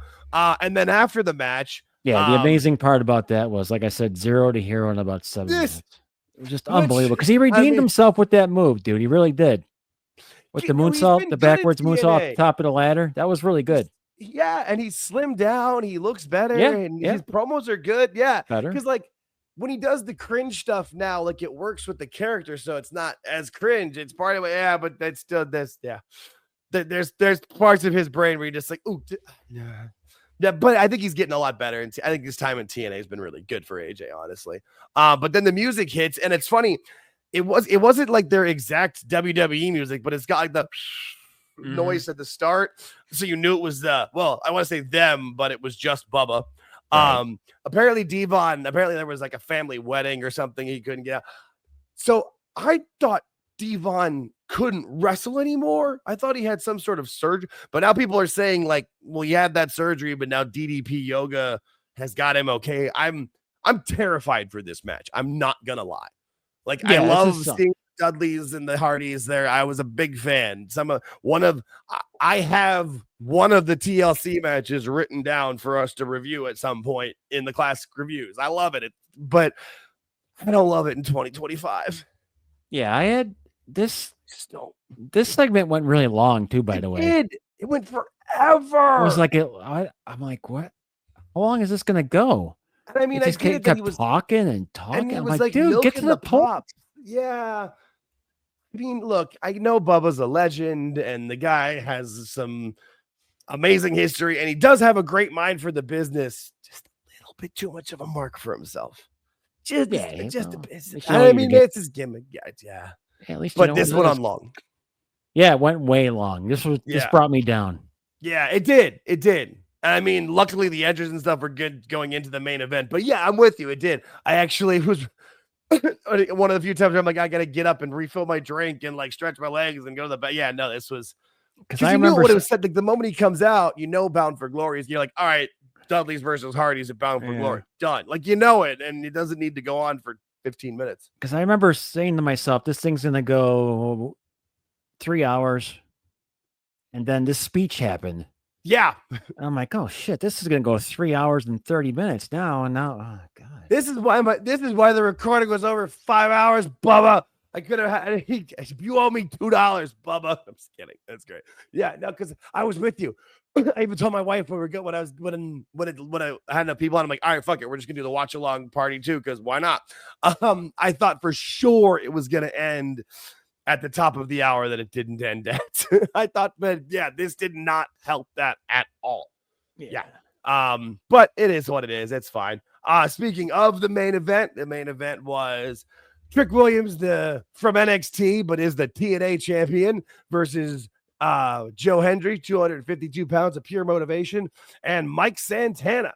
[SPEAKER 1] And then after the match,
[SPEAKER 2] the amazing part about that was, like I said, 0 to hero in about 7 minutes. It was just unbelievable because he redeemed himself with that move, dude. He really did. With the moonsault, the backwards moonsault off the top of the ladder. That was really good.
[SPEAKER 1] Yeah, and he slimmed down. He looks better. And his promos are good. Yeah. Better. Because, like, when he does the cringe stuff now, like, it works with the character, so it's not as cringe. It's part of it. But that's still this. Yeah. There's parts of his brain where you're just like, ooh, yeah, but I think he's getting a lot better. And I think his time in TNA has been really good for AJ, honestly. But then the music hits, and it's funny. It wasn't like their exact WWE music, but it's got like the noise at the start, so you knew it was I want to say them, but it was just Bubba. Right. Apparently there was like a family wedding or something he couldn't get out. So I thought Devon couldn't wrestle anymore. I thought he had some sort of surgery, but now people are saying like, well, he had that surgery, but now DDP yoga has got him okay. I'm terrified for this match. I'm not gonna lie. Like, I love seeing Dudleys and the Hardys there. I was a big fan. I have one of the TLC matches written down for us to review at some point in the classic reviews. I love it, but I don't love it in 2025.
[SPEAKER 2] Yeah, I had this. This segment went really long too. By the way,
[SPEAKER 1] it went forever.
[SPEAKER 2] It was like I'm like, what? How long is this gonna go?
[SPEAKER 1] And I mean, I
[SPEAKER 2] kept talking and talking.
[SPEAKER 1] And he
[SPEAKER 2] I'm
[SPEAKER 1] was
[SPEAKER 2] like, dude, get to the point.
[SPEAKER 1] Yeah. I mean, look, I know Bubba's a legend and the guy has some amazing history and he does have a great mind for the business. Just a little bit too much of a mark for himself. I mean, it's his gimmick. Yeah.
[SPEAKER 2] At least,
[SPEAKER 1] but this went on long.
[SPEAKER 2] Yeah, it went way long. This brought me down.
[SPEAKER 1] Yeah, it did. I mean, luckily the edges and stuff were good going into the main event. But yeah, I'm with you. It did. I actually was one of the few times where I'm like, I got to get up and refill my drink and like stretch my legs and go to the bed. Yeah, no, this was because I remember what it was said. Like, the moment he comes out, Bound for Glory is, you're like, all right, Dudley's versus Hardy's at Bound for Glory. Done. Like, it, and it doesn't need to go on for 15 minutes.
[SPEAKER 2] Because I remember saying to myself, this thing's going to go 3 hours. And then this speech happened.
[SPEAKER 1] Yeah.
[SPEAKER 2] And I'm like, oh shit, this is gonna go 3 hours and 30 minutes now. And now, oh god.
[SPEAKER 1] This is why the recording was over 5 hours, Bubba. I could have had you owe me $2, Bubba. I'm just kidding. That's great. Yeah, no, because I was with you. I even told my wife when I had enough people on, I'm like, all right, fuck it. We're just gonna do the watch along party too, because why not? I thought for sure it was gonna end at the top of the hour that it didn't end at. I thought, but yeah, this did not help that at all. Yeah. But it is what it is. It's fine. Speaking of the main event was Trick Williams, from NXT, but is the TNA champion, versus Joe Hendry, 252 pounds of pure motivation, and Mike Santana.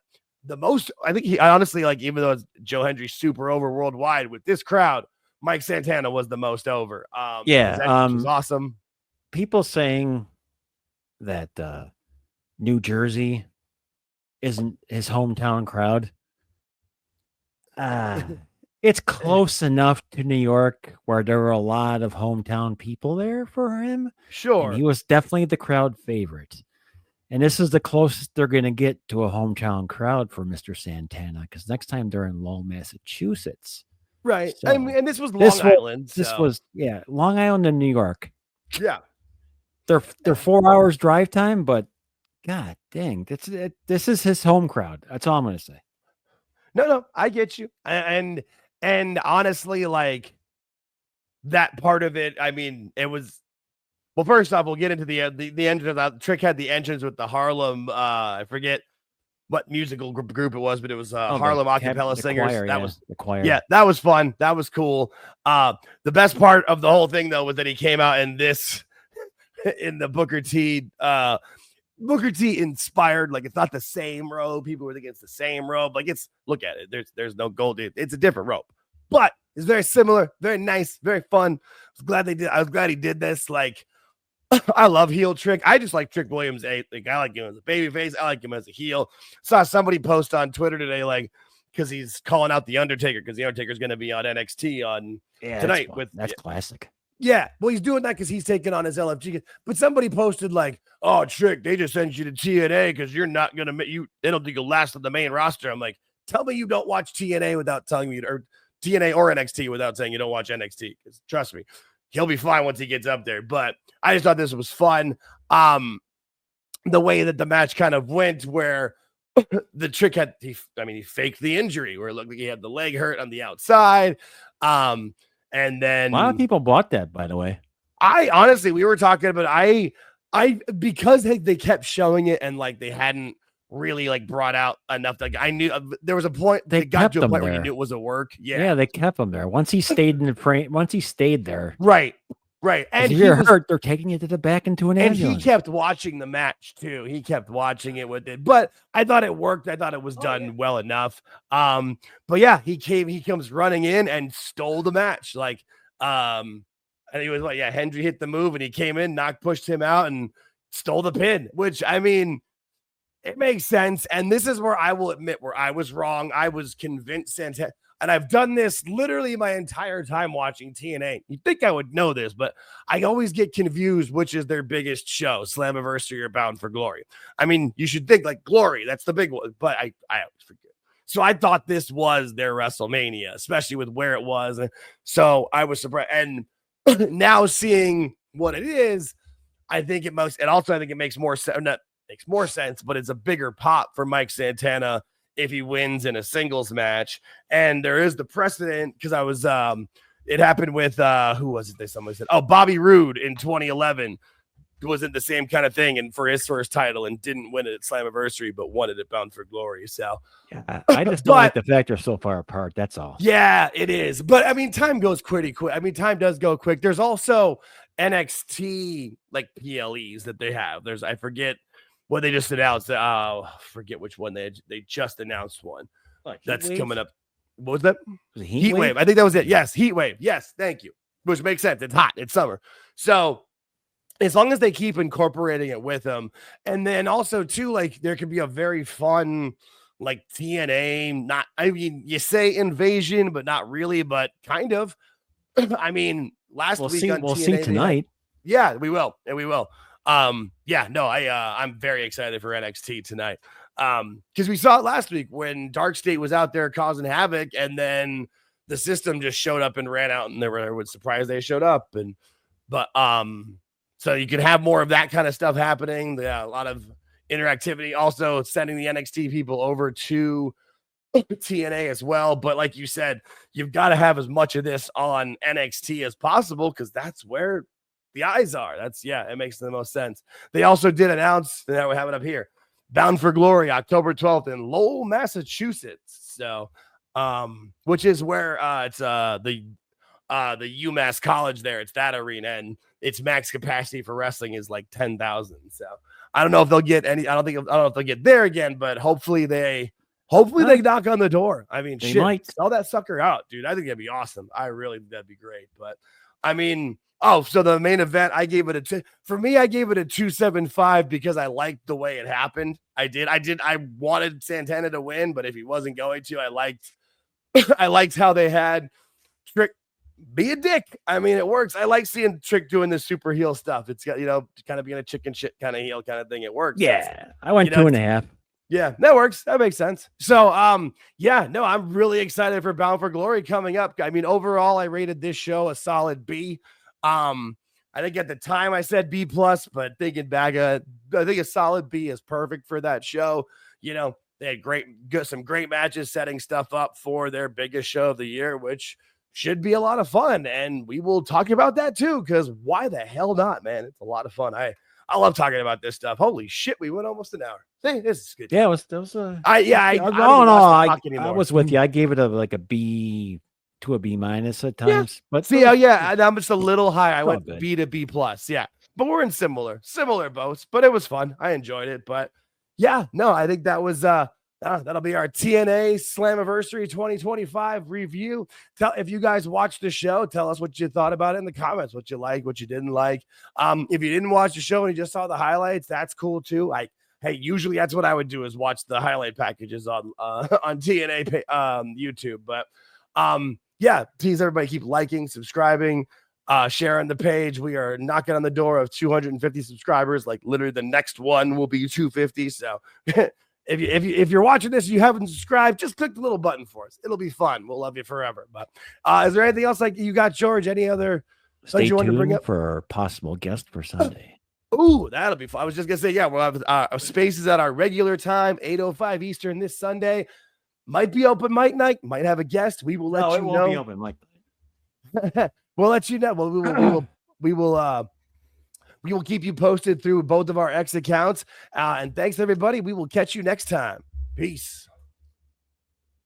[SPEAKER 1] I think he honestly, like, even though Joe Hendry's super over worldwide, with this crowd, Mike Santana was the most over. Which was awesome.
[SPEAKER 2] People saying that New Jersey isn't his hometown crowd. It's close enough to New York where there were a lot of hometown people there for him.
[SPEAKER 1] Sure.
[SPEAKER 2] And he was definitely the crowd favorite. And this is the closest they're going to get to a hometown crowd for Mr. Santana, because next time they're in Lowell, Massachusetts.
[SPEAKER 1] Right. So, I mean, and this was Long Island.
[SPEAKER 2] This was Long Island and New York.
[SPEAKER 1] Yeah.
[SPEAKER 2] They're 4 hours drive time, but god dang, this is his home crowd. That's all I'm going to say.
[SPEAKER 1] No, I get you. And honestly, like, that part of it, I mean, it was, well, first off, we'll get into the entrance. Trick had the entrance with the Harlem, I forget what musical group it was, but it was Harlem Acapella Singers.
[SPEAKER 2] Choir,
[SPEAKER 1] that was
[SPEAKER 2] the choir.
[SPEAKER 1] Yeah, that was fun. That was cool. The best part of the whole thing, though, was that he came out in the Booker T inspired, like, it's not the same robe. People were against the same robe. Like, look at it. There's no gold. It's a different robe, but It's very similar, very nice, very fun. I was glad he did this. Like, I love heel Trick. I just like Trick Williams. Like, I like him as a babyface. I like him as a heel. Saw somebody post on Twitter today, like, because he's calling out the Undertaker because the Undertaker's going to be on NXT on tonight.
[SPEAKER 2] That's classic.
[SPEAKER 1] Yeah, well, he's doing that because he's taking on his LFG. But somebody posted like, "Oh, Trick, they just sent you to TNA because you're not gonna they don't think you'll last on the main roster." I'm like, tell me you don't watch TNA without telling me, or TNA or NXT without saying you don't watch NXT. Because trust me, he'll be fine once he gets up there. But I just thought this was fun. The way that the match kind of went, where the Trick he faked the injury, where it looked like he had the leg hurt on the outside. And then
[SPEAKER 2] a lot of people bought that, by the way.
[SPEAKER 1] I honestly, we were talking about I because they kept showing it and like they hadn't really like brought out enough. Like I knew there was a point they got to a point where you knew it was a work. Yeah,
[SPEAKER 2] they kept him there. Once he stayed in the frame, once he stayed there.
[SPEAKER 1] Right. And
[SPEAKER 2] if you're hurt, they're taking you to the back into an ambulance.
[SPEAKER 1] And he kept watching the match too. He kept watching it with it. But I thought it worked. I thought it was done well enough. But yeah, he comes running in and stole the match. Like, and he was like, Hendry hit the move and he came in, pushed him out and stole the pin, which I mean, it makes sense. And this is where I will admit where I was wrong. I was convinced Santana. And I've done this literally my entire time watching TNA. You'd think I would know this, but I always get confused which is their biggest show, Slammiversary or Bound for Glory. I mean, you should think like Glory, that's the big one, but I always forget. So I thought this was their WrestleMania, especially with where it was. So I was surprised. And now seeing what it is, I think it makes more sense, but it's a bigger pop for Mike Santana if he wins in a singles match. And there is the precedent because I was it happened with who was it? Somebody said, Bobby Roode in 2011 was in the same kind of thing and for his first title and didn't win it at Slammiversary, but won it at Bound for Glory. So
[SPEAKER 2] yeah, I just don't like the fact they're so far apart. That's all.
[SPEAKER 1] Yeah, it is. But I mean, time goes pretty quick. I mean, time does go quick. There's also NXT like PLEs that they have. I forget what they just announced. Forget which one they just announced one. That's coming up. What was that?
[SPEAKER 2] Was it
[SPEAKER 1] Heat Wave? I think that was it. Yes, Heat Wave. Yes, thank you. Which makes sense. It's hot. It's summer. So as long as they keep incorporating it with them, and then also too, like there could be a very fun like TNA. You say invasion, but not really, but kind of. I mean, last week on
[SPEAKER 2] we'll
[SPEAKER 1] TNA,
[SPEAKER 2] see tonight.
[SPEAKER 1] Yeah, we will, and we will. I'm very excited for NXT tonight. Because we saw it last week when Dark State was out there causing havoc, and then the system just showed up and ran out, and everyone was surprised they showed up. So you can have more of that kind of stuff happening. A lot of interactivity. Also sending the NXT people over to TNA as well. But like you said, you've got to have as much of this on NXT as possible because that's where the eyes are. It makes the most sense. They also did announce that we have it up here. Bound for Glory, October 12th in Lowell, Massachusetts. So, which is where it's the UMass College there. It's that arena, and its max capacity for wrestling is like 10,000. So I don't know if they'll get any. I don't know if they'll get there again, but hopefully they knock on the door. I mean,
[SPEAKER 2] they might
[SPEAKER 1] sell that sucker out, dude. I think that'd be awesome. I really think that'd be great. But I mean. So the main event, I gave it a 2.75 because I liked the way it happened. I wanted Santana to win, but if he wasn't going to, I liked how they had Trick be a dick. I mean, it works. I like seeing Trick doing this super heel stuff. It's got, kind of being a chicken shit kind of heel kind of thing. It works.
[SPEAKER 2] Yeah. I went 2.5.
[SPEAKER 1] Yeah, that works. That makes sense. So, I'm really excited for Bound for Glory coming up. I mean, overall, I rated this show a solid B. I think at the time I said B+, but thinking back, I think a solid B is perfect for that show. They had some great matches setting stuff up for their biggest show of the year, which should be a lot of fun. And we will talk about that too, because why the hell not, man? It's a lot of fun. I love talking about this stuff. Holy shit, we went almost an hour. See, this is good.
[SPEAKER 2] Yeah, I was with you. I gave it a B to a B- at times. But
[SPEAKER 1] and I'm just a little high. I went B to B+. Yeah. But we're in similar boats, but it was fun. I enjoyed it. But I think that was That'll be our TNA Slammiversary 2025 review. If you guys watched the show, tell us what you thought about it in the comments, what you liked, what you didn't like. If you didn't watch the show and you just saw the highlights, that's cool too. Hey, usually that's what I would do, is watch the highlight packages on TNA YouTube. But yeah, please everybody keep liking, subscribing, sharing the page. We are knocking on the door of 250 subscribers. Like literally the next one will be 250. So if you're watching this and you haven't subscribed, just click the little button for us. It'll be fun. We'll love you forever. But is there anything else like you got, George? Any other
[SPEAKER 2] Stay you want to bring up for a possible guest for Sunday?
[SPEAKER 1] Ooh, that'll be fun. I was just gonna say, yeah, we'll have spaces at our regular time, 8:05 Eastern this Sunday. Might be open mic night. Might have a guest. We will let you know.
[SPEAKER 2] It won't be open mic
[SPEAKER 1] night. We'll let you know. Well, we will keep you posted through both of our X accounts. And thanks everybody. We will catch you next time. Peace.